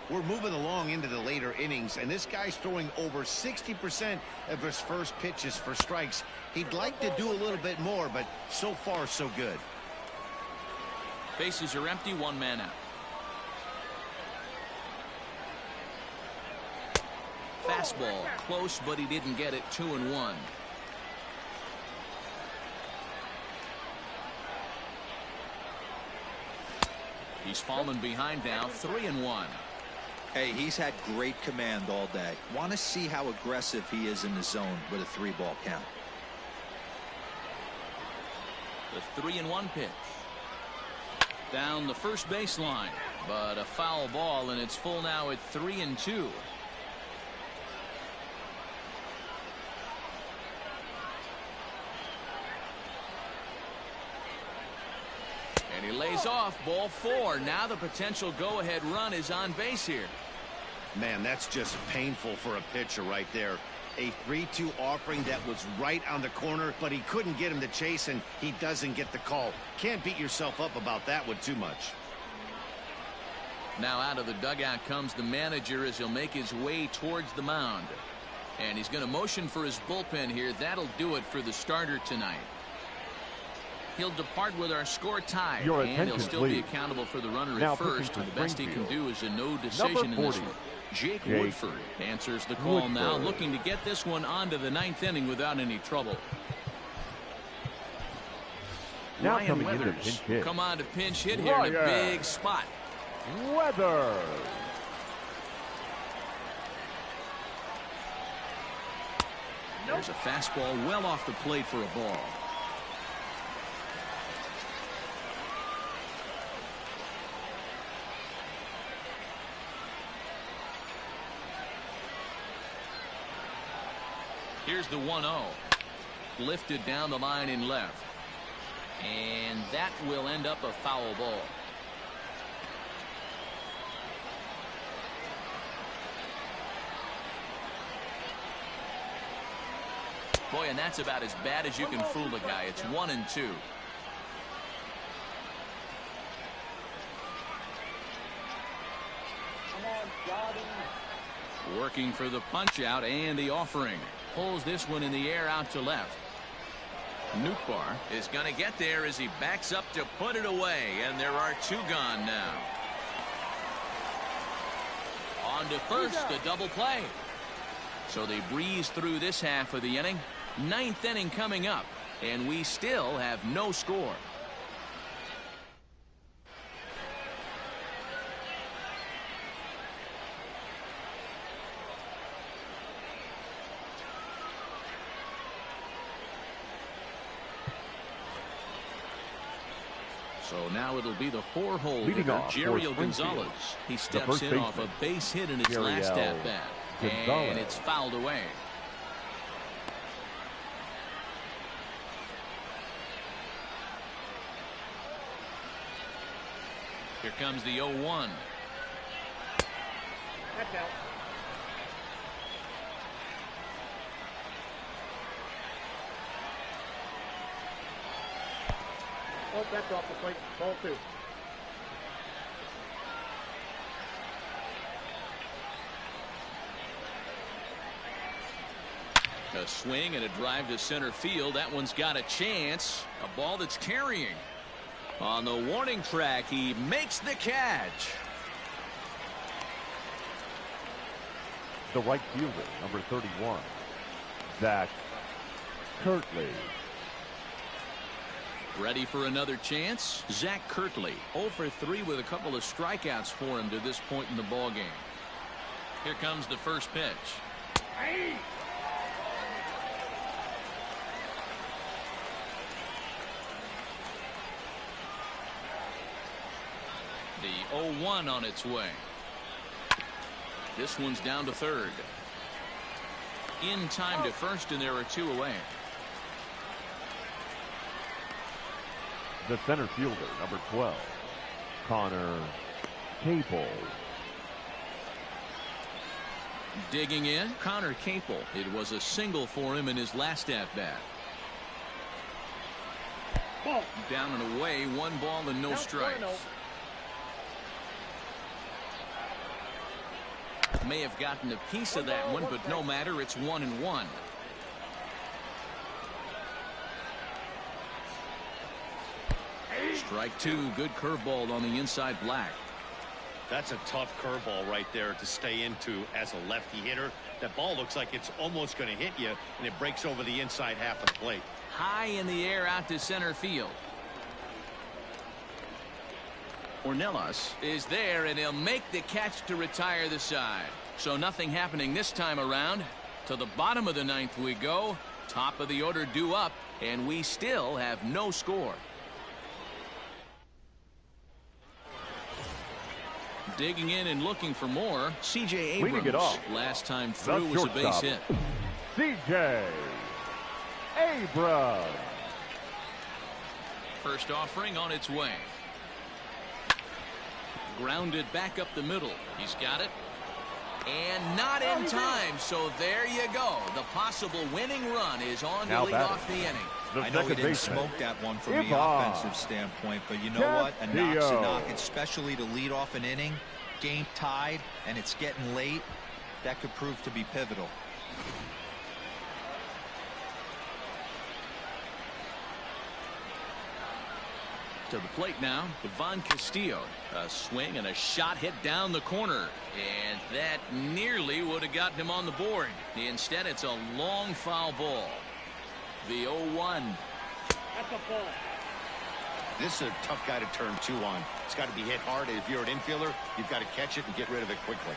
We're moving along into the later innings, and this guy's throwing over 60% of his first pitches for strikes. He'd like to do a little bit more, but so far so good. Bases are empty, 1 man out. Fastball close, but he didn't get it. 2-1. He's fallen behind now. 3-1. Hey, he's had great command all day. Want to see how aggressive he is in the zone with a 3-ball count. The 3-1 pitch. Down the first baseline, but a foul ball, and it's full now at 3-2. And he lays off. Ball 4. Now the potential go-ahead run is on base here. Man, that's just painful for a pitcher right there. A 3-2 offering that was right on the corner, but he couldn't get him to chase, and he doesn't get the call. Can't beat yourself up about that one too much. Now out of the dugout comes the manager as he'll make his way towards the mound. And he's going to motion for his bullpen here. That'll do it for the starter tonight. He'll depart with our score tied, and he'll still be accountable for the runner at first. And the best he can do is a no decision in this one. Jake Woodford answers the call now, looking to get this one onto the 9th inning without any trouble. Now Ryan coming in to Weathers pinch hit. come on to pinch hit here in a big spot. Weathers. There's a fastball well off the plate for a ball. Here's the 1-0. Lifted down the line in left. And that will end up a foul ball. Boy, and that's about as bad as you can fool a guy. It's 1-2. Working for the punch out and the offering. Pulls this one in the air out to left. Nootbaar is going to get there as he backs up to put it away, and there are two gone now. On to first, a double play. So they breeze through this half of the inning. Ninth inning coming up, and we still have no score. So now it'll be the four-hole hitter, Jerry Gonzalez. He steps in off a base hit in his last at-bat, and it's fouled away. Here comes the 0-1. That's out. Oh, that's off the plate. Ball 2. A swing and a drive to center field. That one's got a chance. A ball that's carrying. On the warning track, he makes the catch. The right fielder, number 31, Zach Kirtley. Ready for another chance? Zach Kirtley, 0 for 3 with a couple of strikeouts for him to this point in the ballgame. Here comes the first pitch. Hey! The 0-1 on its way. This one's down to third. In time to first, and there are two away. The center fielder, number 12, Connor Capel. Digging in, Connor Capel. It was a single for him in his last at-bat. Down and away, 1 ball and no strikes. May have gotten a piece of that one, but no matter, it's 1-1. Strike 2, good curveball on the inside black. That's a tough curveball right there to stay into as a lefty hitter. That ball looks like it's almost going to hit you, and it breaks over the inside half of the plate. High in the air out to center field. Ornelas is there, and he'll make the catch to retire the side. So nothing happening this time around. To the bottom of the 9th we go. Top of the order due up, and we still have no score. Digging in and looking for more, C.J. Abrams. Last time through was a base hit. C.J. Abrams. First offering on its way. Grounded back up the middle. He's got it. And not in time, so there you go. The possible winning run is on to lead off the inning. I know he didn't smoke that one from the offensive standpoint, but you know what? A knock's a knock, especially to lead off an inning. Game tied, and it's getting late. That could prove to be pivotal. To the plate now, Ivan Castillo. A swing and a shot hit down the corner. And that nearly would have gotten him on the board. Instead, it's a long foul ball. The 0-1. That's a ball. This is a tough guy to turn 2 on. It's got to be hit hard. If you're an infielder, you've got to catch it and get rid of it quickly.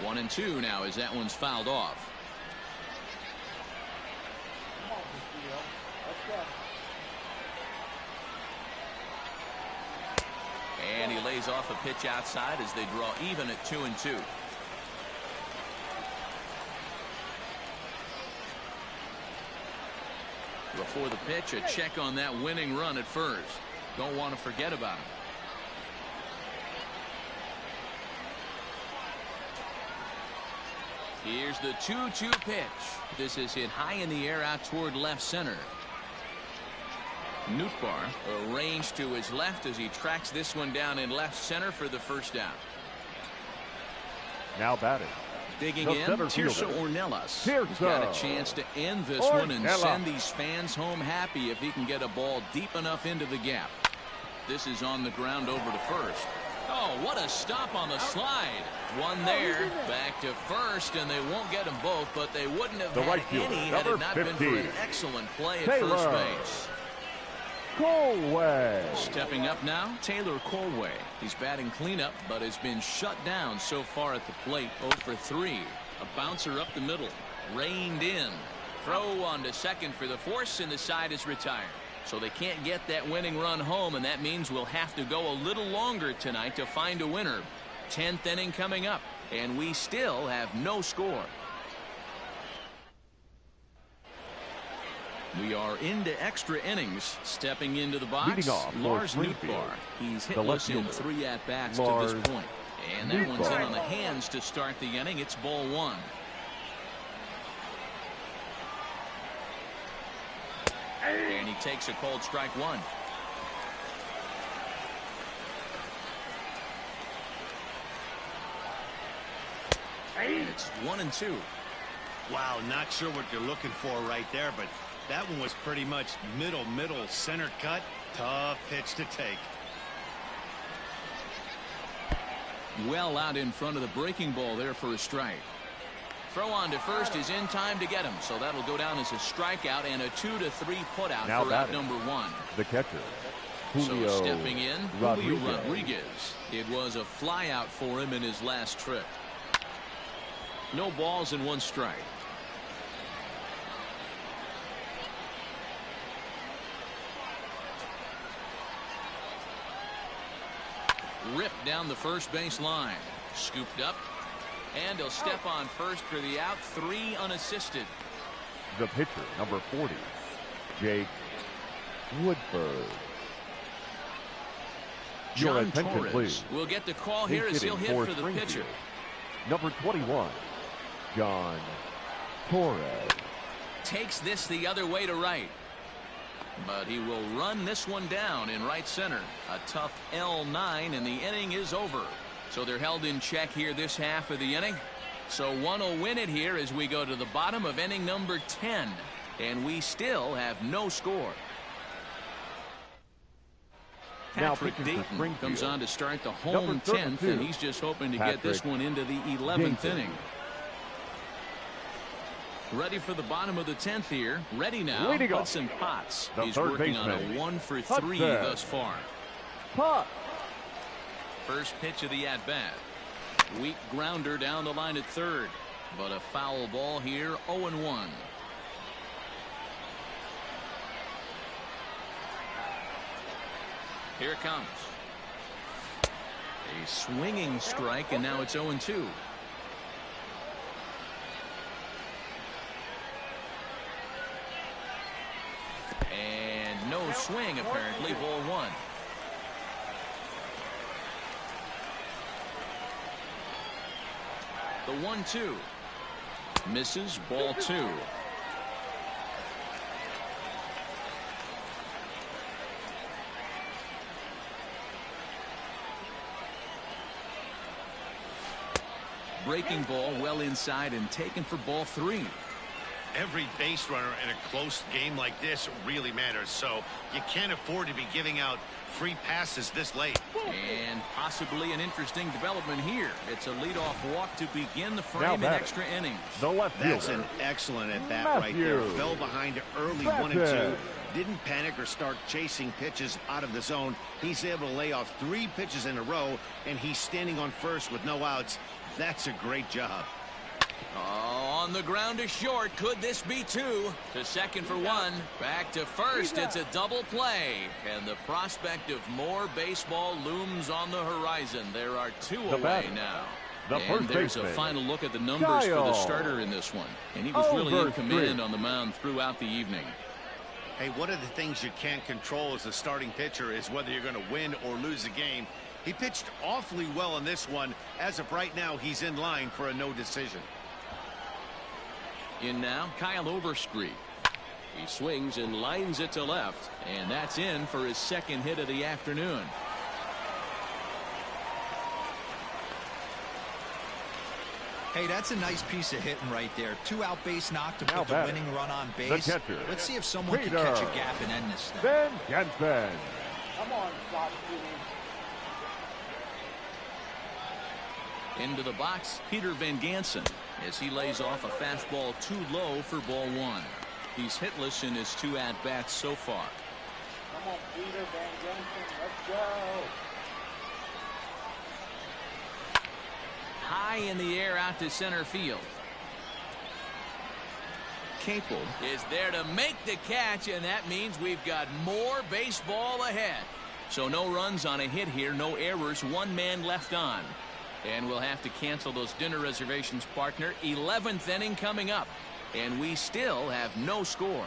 One and two now as that one's fouled off. And he lays off a pitch outside as they draw even at 2-2. Before the pitch, a check on that winning run at first. Don't want to forget about him. Here's the 2-2 pitch. This is hit high in the air out toward left center. Nootbaar arranged to his left as he tracks this one down in left center for the first out. Now batting. Digging the in, Tirso Ornelas. He's got a chance to end this one and send these fans home happy if he can get a ball deep enough into the gap. This is on the ground over to first. Oh, what a stop on the slide. One there, back to first, and they won't get them both, but they wouldn't have had any had it not 15. Been for an excellent play at first base. Colway. Stepping up now, Taylor Colway. He's batting cleanup, but has been shut down so far at the plate. 0 for 3. A bouncer up the middle. Reined in. Throw on to second for the force, and the side is retired. So they can't get that winning run home, and that means we'll have to go a little longer tonight to find a winner. 10th inning coming up, and we still have no score. We are into extra innings. Stepping into the box, leading off Lars Nootbaar. He's hitless in 3 at-bats to this point. And that one's in on the hands to start the inning. It's ball 1. And he takes a cold strike 1. And it's 1-2. Wow, not sure what you're looking for right there, but that one was pretty much middle center cut. Tough pitch to take. Well out in front of the breaking ball there for a strike. Throw on to first is in time to get him, so that'll go down as a strikeout and a 2-3 putout now for out number 1. The catcher, Julio so stepping in, Julio Rodriguez. It was a fly out for him in his last trip. No balls and 1 strike. Ripped down the first base line. Scooped up. And he'll step on first for the out. 3 unassisted. The pitcher, number 40, Jake Woodford. Your John attention, Torres please. will get the call here as he'll hit for the pitcher. Number 21, John Torres. Takes this the other way to right. But he will run this one down in right center. A tough L9, and the inning is over. So they're held in check here this half of the inning. So one will win it here as we go to the bottom of inning number 10. And we still have no score. Patrick Dayton comes on to start the home 10th, and he's just hoping to get this one into the 11th inning. Ready for the bottom of the 10th here. Ready now, Hudson Potts. He's working on a 1 for 3 thus far. Potts. First pitch of the at-bat. Weak grounder down the line at third. But a foul ball here, 0-1. Here it comes. A swinging strike, and now it's 0-2. And no swing, apparently. Ball 1. The 1-2. Misses. Ball 2. Breaking ball well inside and taken for ball 3. Every base runner in a close game like this really matters, so you can't afford to be giving out free passes this late. And possibly an interesting development here. It's a leadoff walk to begin the frame in extra innings. The left fielder. That's an excellent at-bat right there. Fell behind early 1-2. Didn't panic or start chasing pitches out of the zone. He's able to lay off 3 pitches in a row, and he's standing on first with no outs. That's a great job. Oh, on the ground to short. Could this be 2? To second for 1. Back to first. It's a double play. And the prospect of more baseball looms on the horizon. There are 2 away now. And there's a final look at the numbers for the starter in this one. And he was really in command on the mound throughout the evening. Hey, one of the things you can't control as a starting pitcher is whether you're going to win or lose the game. He pitched awfully well in this one. As of right now, he's in line for a no decision. In now, Kyle Overstreet. He swings and lines it to left, and that's in for his second hit of the afternoon. Hey, that's a nice piece of hitting right there. 2 out base knock to put the winning run on base. Let's see if someone can catch a gap and end this thing. Ben Jensen. Come on, Scott. Into the box, Peter Van Gansen, as he lays off a fastball too low for ball 1. He's hitless in his 2 at-bats so far. Come on, Peter Van Gansen. Let's go. High in the air out to center field. Capel is there to make the catch, and that means we've got more baseball ahead. So no runs on a hit here, no errors, 1 man left on. And we'll have to cancel those dinner reservations, partner. 11th inning coming up, and we still have no score.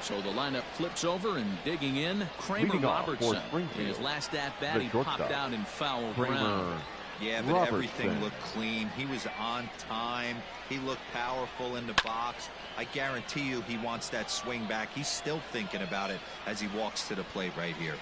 So the lineup flips over, and digging in, Kramer Robertson. In his last at-bat, he popped out in foul ground. Yeah, but everything looked clean. He was on time. He looked powerful in the box. I guarantee you he wants that swing back. He's still thinking about it as he walks to the plate right here.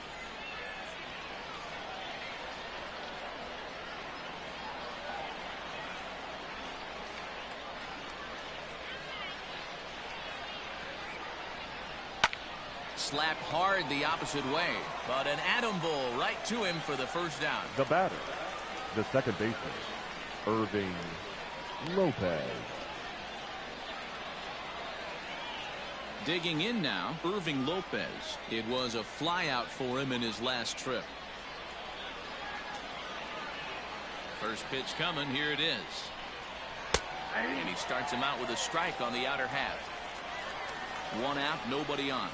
Slapped hard the opposite way, but an atom ball right to him for the first down. The batter, the second baseman, Irving Lopez. Digging in now, Irving Lopez. It was a flyout for him in his last trip. First pitch coming, here it is. And he starts him out with a strike on the outer half. 1 out, nobody on.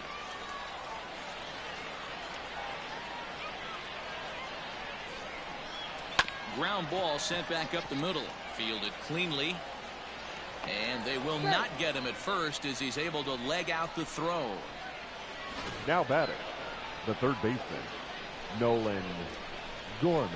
Ground ball sent back up the middle. Fielded cleanly. And they will not get him at first as he's able to leg out the throw. Now batting, the third baseman, Nolan Gorman.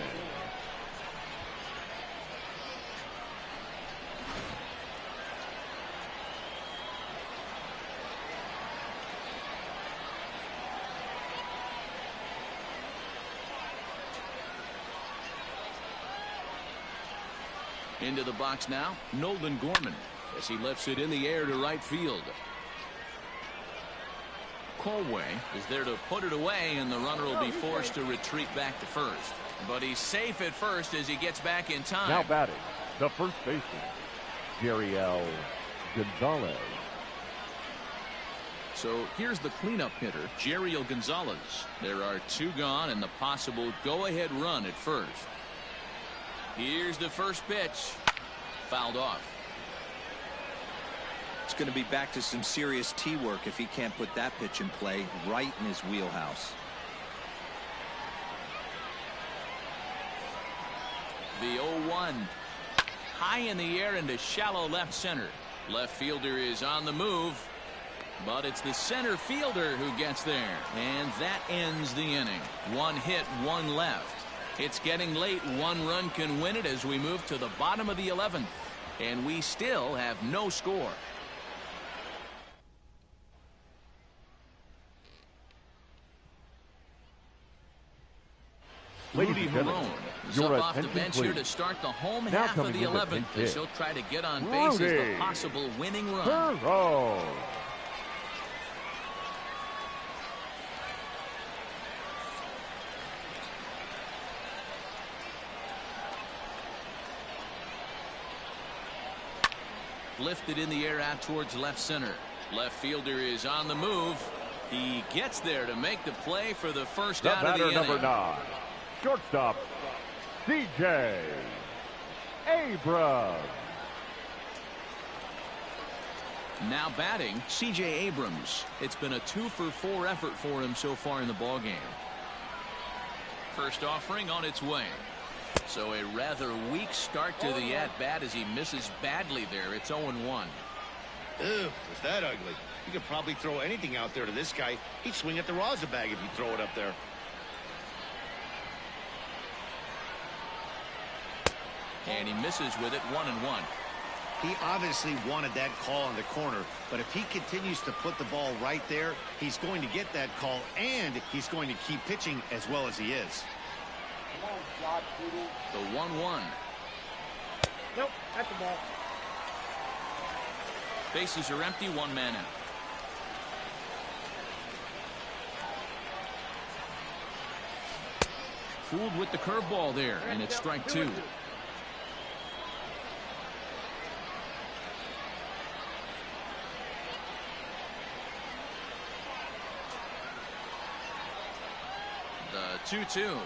Into the box now, Nolan Gorman, as he lifts it in the air to right field. Colway is there to put it away, and the runner will be forced to retreat back to first. But he's safe at first as he gets back in time. Now batting, the first baseman, Jeriel Gonzalez. So here's the cleanup hitter, Jeriel Gonzalez. There are 2 gone and the possible go-ahead run at first. Here's the first pitch. Fouled off. It's going to be back to some serious tee work if he can't put that pitch in play right in his wheelhouse. The 0-1. High in the air into shallow left center. Left fielder is on the move, but it's the center fielder who gets there. And that ends the inning. 1 hit, 1 left. It's getting late. 1 run can win it as we move to the bottom of the 11th. And we still have no score. Rudy Marone He's up off the bench here to start the home half of the 11th, as he'll try to get on base as the possible winning run. Lifted in the air out towards left center. Left fielder is on the move. He gets there to make the play for the first out of the inning. Number 9, shortstop, C.J. Abrams. Now batting, C.J. Abrams. It's been a 2-for-4 effort for him so far in the ballgame. First offering on its way. So a rather weak start to the at-bat as he misses badly there. It's 0-1. Ew, was that ugly? You could probably throw anything out there to this guy. He'd swing at the rosin bag if you throw it up there. And he misses with it, 1-1. He obviously wanted that call in the corner, but if he continues to put the ball right there, he's going to get that call, and he's going to keep pitching as well as he is. Come on, God, Poodles. The 1-1. Nope, that's the ball. Bases are empty, one man out. Fooled with the curveball there, and it's strike 2. The 2-2.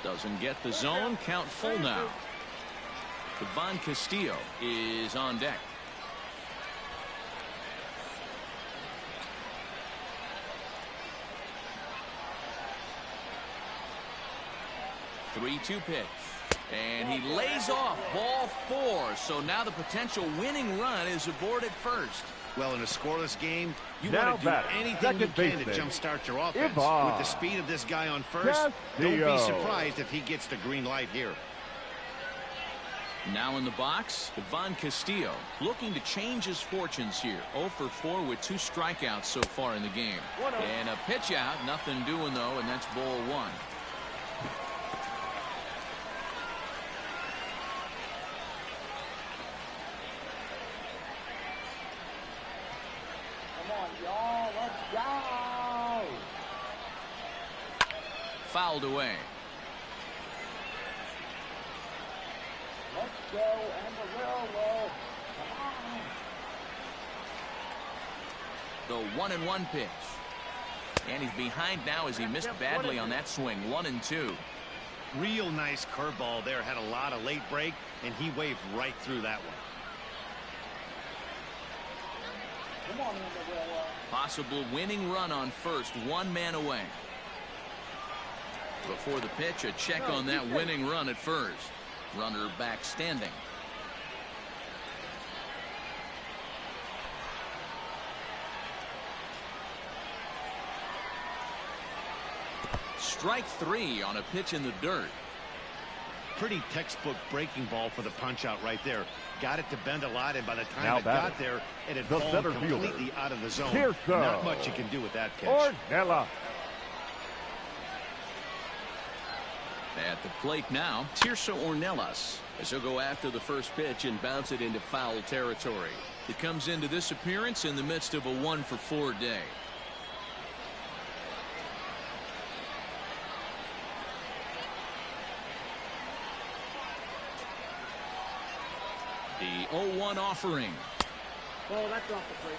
Doesn't get the zone. Count full now. Devon Castillo is on deck. The 3-2 pitch. And he lays off ball 4. So now the potential winning run is aboard at first. Well, in a scoreless game, you Now want to do anything you can to jumpstart your offense. With the speed of this guy on first, don't be surprised if he gets the green light here. Now in the box, Devon Castillo looking to change his fortunes here. 0 for 4 with 2 strikeouts so far in the game. And a pitch out, nothing doing though, and that's ball 1. Y'all, let's go! Fouled away. Let's go, Amarillo! Come on! The 1-1 pitch. And he's behind now as he missed badly on that swing. 1-2. Real nice curveball there. Had a lot of late break, and he waved right through that one. Come on, Amarillo. Possible winning run on first, 1 man away. Before the pitch, a check on that winning run at first. Runner back standing. Strike 3 on a pitch in the dirt. Pretty textbook breaking ball for the punch out right there. Got it to bend a lot, and by the time it got there, it had fallen completely out of the zone. Not much you can do with that pitch. Ornella. At the plate now, Tirso Ornelas, as he'll go after the first pitch and bounce it into foul territory. He comes into this appearance in the midst of a 1 for 4 day. The 0-1 offering. Oh, that's off the plate.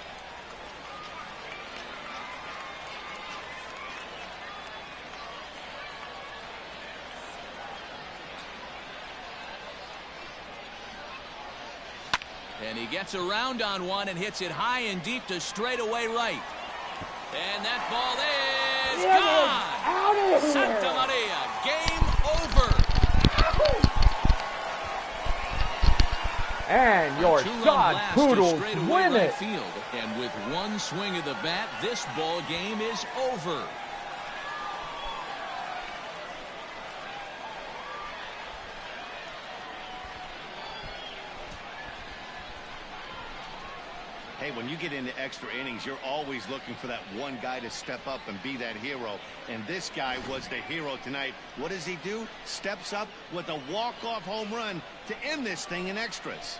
And he gets around on one and hits it high and deep to straightaway right. And that ball is gone. Out of here. Santa Maria, game over. And your Sod Poodles win it. Field. And with one swing of the bat, this ball game is over. Hey, Hey, when you get into extra innings, you're always looking for that one guy to step up and be that hero. And this guy was the hero tonight. What does he do? Steps up with a walk-off home run to end this thing in extras.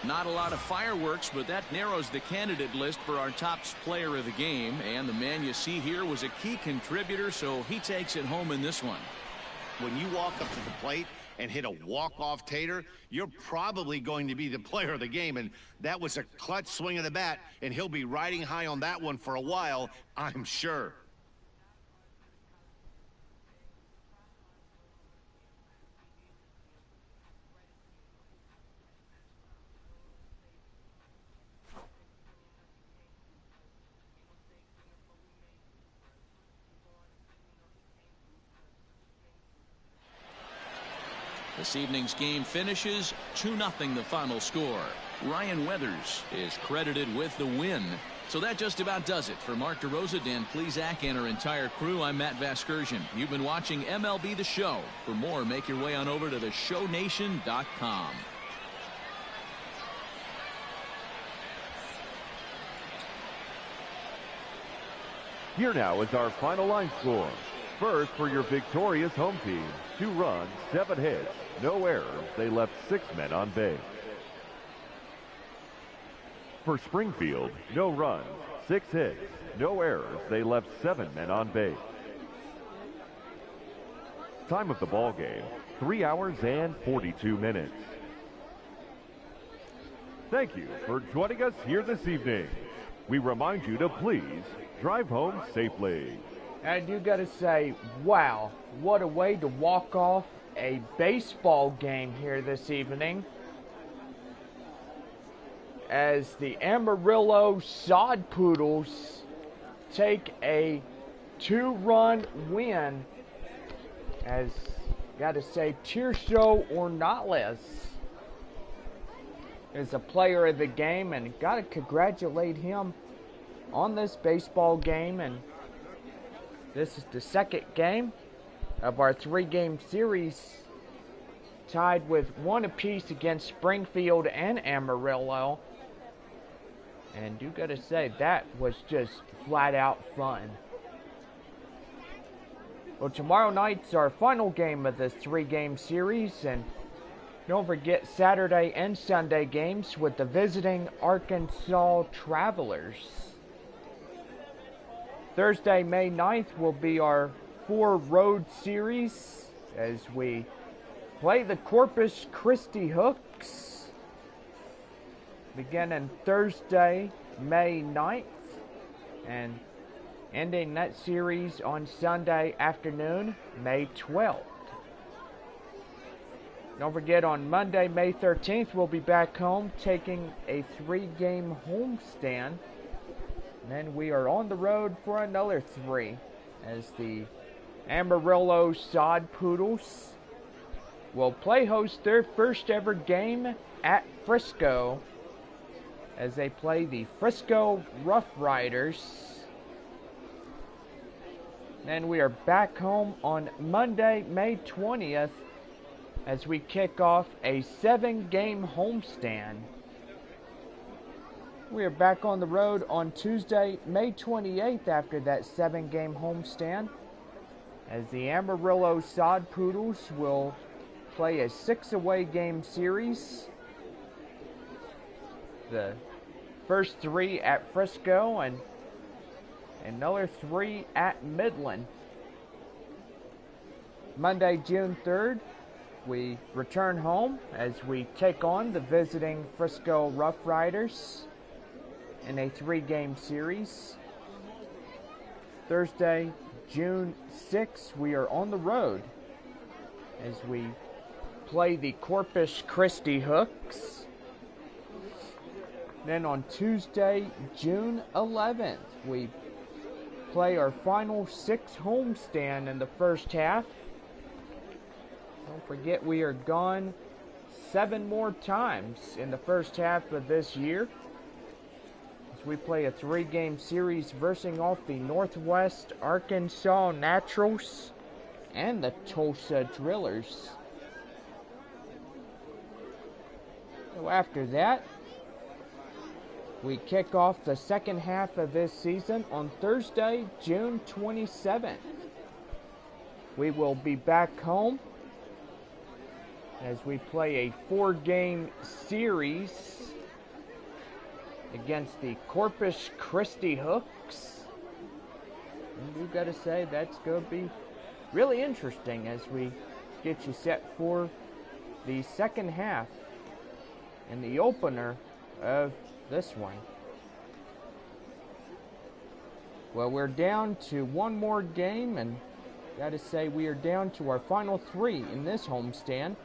Not a lot of fireworks, but that narrows the candidate list for our top player of the game. And the man you see here was a key contributor, so he takes it home in this one. When you walk up to the plate and hit a walk-off tater, you're probably going to be the player of the game. And that was a clutch swing of the bat, and he'll be riding high on that one for a while, I'm sure. This evening's game finishes 2-0 the final score. Ryan Weathers is credited with the win. So that just about does it. For Mark DeRosa, Dan Plesac, and our entire crew, I'm Matt Vasgersian. You've been watching MLB The Show. For more, make your way on over to theshownation.com. Here now is our final line score. First, for your victorious home team, 2 runs, 7 hits, no errors. They left 6 men on base. For Springfield, no runs, 6 hits, no errors. They left 7 men on base. Time of the ball game, 3 hours and 42 minutes. Thank you for joining us here this evening. We remind you to please drive home safely. And you gotta say, wow, what a way to walk off a baseball game here this evening, as the Amarillo Sod Poodles take a 2-run win, as gotta say, Tirso Ornales is a player of the game, and gotta congratulate him on this baseball game. And this is the second game of our 3-game series, tied with 1 apiece against Springfield and Amarillo. And you gotta say, that was just flat out fun. Well, tomorrow night's our final game of this 3-game series, and don't forget Saturday and Sunday games with the visiting Arkansas Travelers. Thursday, May 9th will be our 4 road series as we play the Corpus Christi Hooks beginning Thursday, May 9th, and ending that series on Sunday afternoon, May 12th. Don't forget, on Monday, May 13th, we'll be back home taking a 3-game homestand. And then we are on the road for another 3 as the Amarillo Sod Poodles will play host their first ever game at Frisco as they play the Frisco Rough Riders. Then we are back home on Monday, May 20th as we kick off a 7-game homestand. We are back on the road on Tuesday, May 28th after that 7-game homestand, as the Amarillo Sod Poodles will play a 6 away game series. The first 3 at Frisco and another 3 at Midland. Monday, June 3rd, we return home as we take on the visiting Frisco Rough Riders in a 3-game series. Thursday, June 6th, we are on the road as we play the Corpus Christi Hooks. Then on Tuesday, June 11th, we play our final 6 homestand in the first half. Don't forget we are gone 7 more times in the first half of this year, as we play a 3-game series versing off the Northwest Arkansas Naturals and the Tulsa Drillers. So after that, we kick off the second half of this season on Thursday, June 27th. We will be back home as we play a 4-game series against the Corpus Christi Hooks. And we've got to say that's going to be really interesting as we get you set for the second half and the opener of this one. Well, we're down to 1 more game, and got to say we are down to our final 3 in this homestand.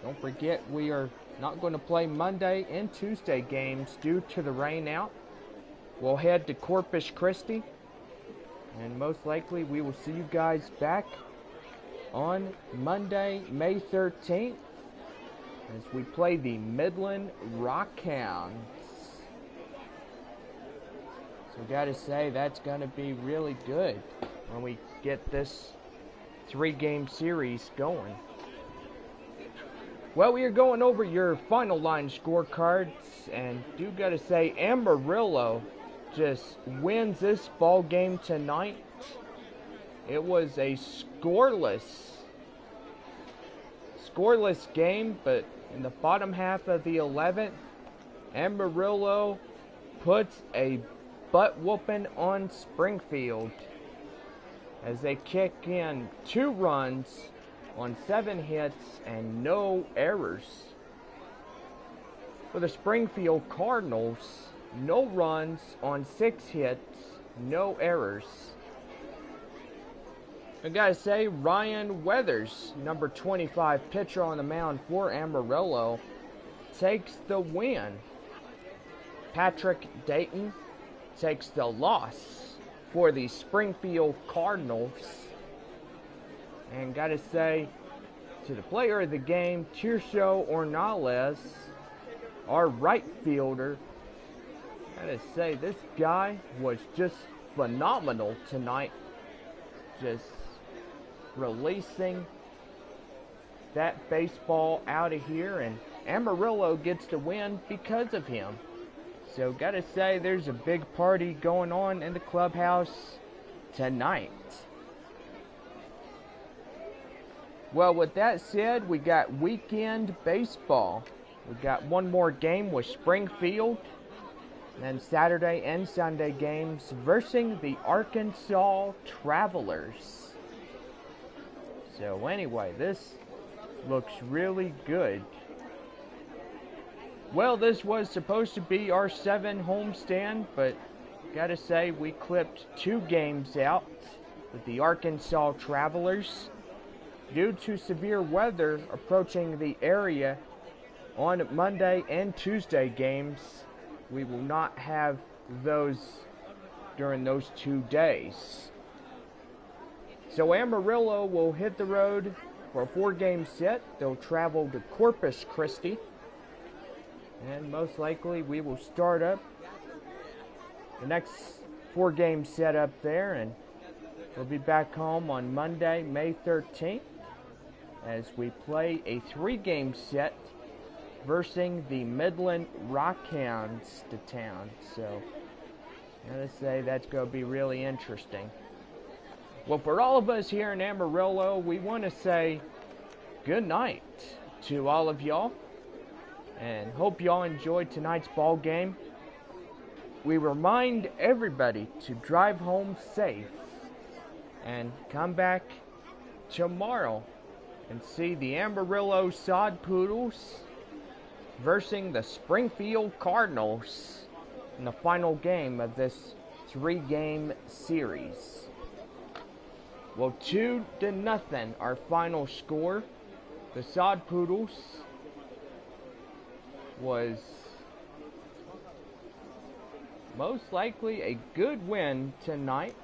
Don't forget we are not going to play Monday and Tuesday games due to the rain out. We'll head to Corpus Christi, and most likely we will see you guys back on Monday, May 13th. As we play the Midland Rockhounds. So gotta say that's gonna be really good when we get this 3-game series going. Well, we are going over your final line scorecards, and do gotta say Amarillo just wins this ball game tonight. It was a scoreless game, but in the bottom half of the 11th, Amarillo puts a butt whooping on Springfield as they kick in 2 runs on 7 hits and no errors. For the Springfield Cardinals, no runs on 6 hits, no errors. I gotta say, Ryan Weathers, number 25 pitcher on the mound for Amarillo, takes the win. Patrick Dayton takes the loss for the Springfield Cardinals. And gotta say, to the player of the game, Tirso Ornales, our right fielder, gotta say, this guy was just phenomenal tonight. Just releasing that baseball out of here, and Amarillo gets the win because of him. So gotta say there's a big party going on in the clubhouse tonight. Well, with that said, we got weekend baseball. We got 1 more game with Springfield, and then Saturday and Sunday games versing the Arkansas Travelers. So anyway, this looks really good. Well, this was supposed to be our 7 homestand, but gotta say we clipped 2 games out with the Arkansas Travelers. Due to severe weather approaching the area on Monday and Tuesday games, we will not have those during those 2 days. So Amarillo will hit the road for a 4-game set. They'll travel to Corpus Christi, and most likely we will start up the next 4-game set up there, and we'll be back home on Monday, May 13th, as we play a 3-game set versing the Midland Rockhounds to town. So, I gotta say that's gonna be really interesting. Well, for all of us here in Amarillo, we want to say good night to all of y'all, and hope y'all enjoyed tonight's ball game. We remind everybody to drive home safe and come back tomorrow and see the Amarillo Sod Poodles versing the Springfield Cardinals in the final game of this 3-game series. Well, 2-0, our final score. The Sod Poodles was most likely a good win tonight.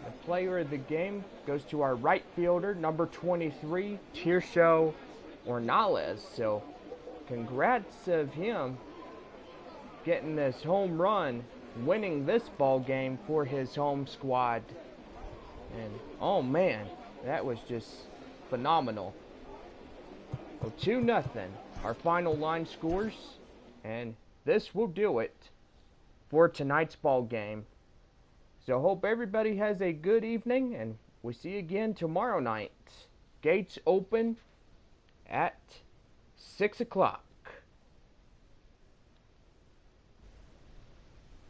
The player of the game goes to our right fielder, number 23, Tirso Ornales. So, congrats of him getting this home run, winning this ball game for his home squad. And, oh man, that was just phenomenal. So 2-0, our final line scores, and this will do it for tonight's ball game. So hope everybody has a good evening, and we see you again tomorrow night. Gates open at 6 o'clock.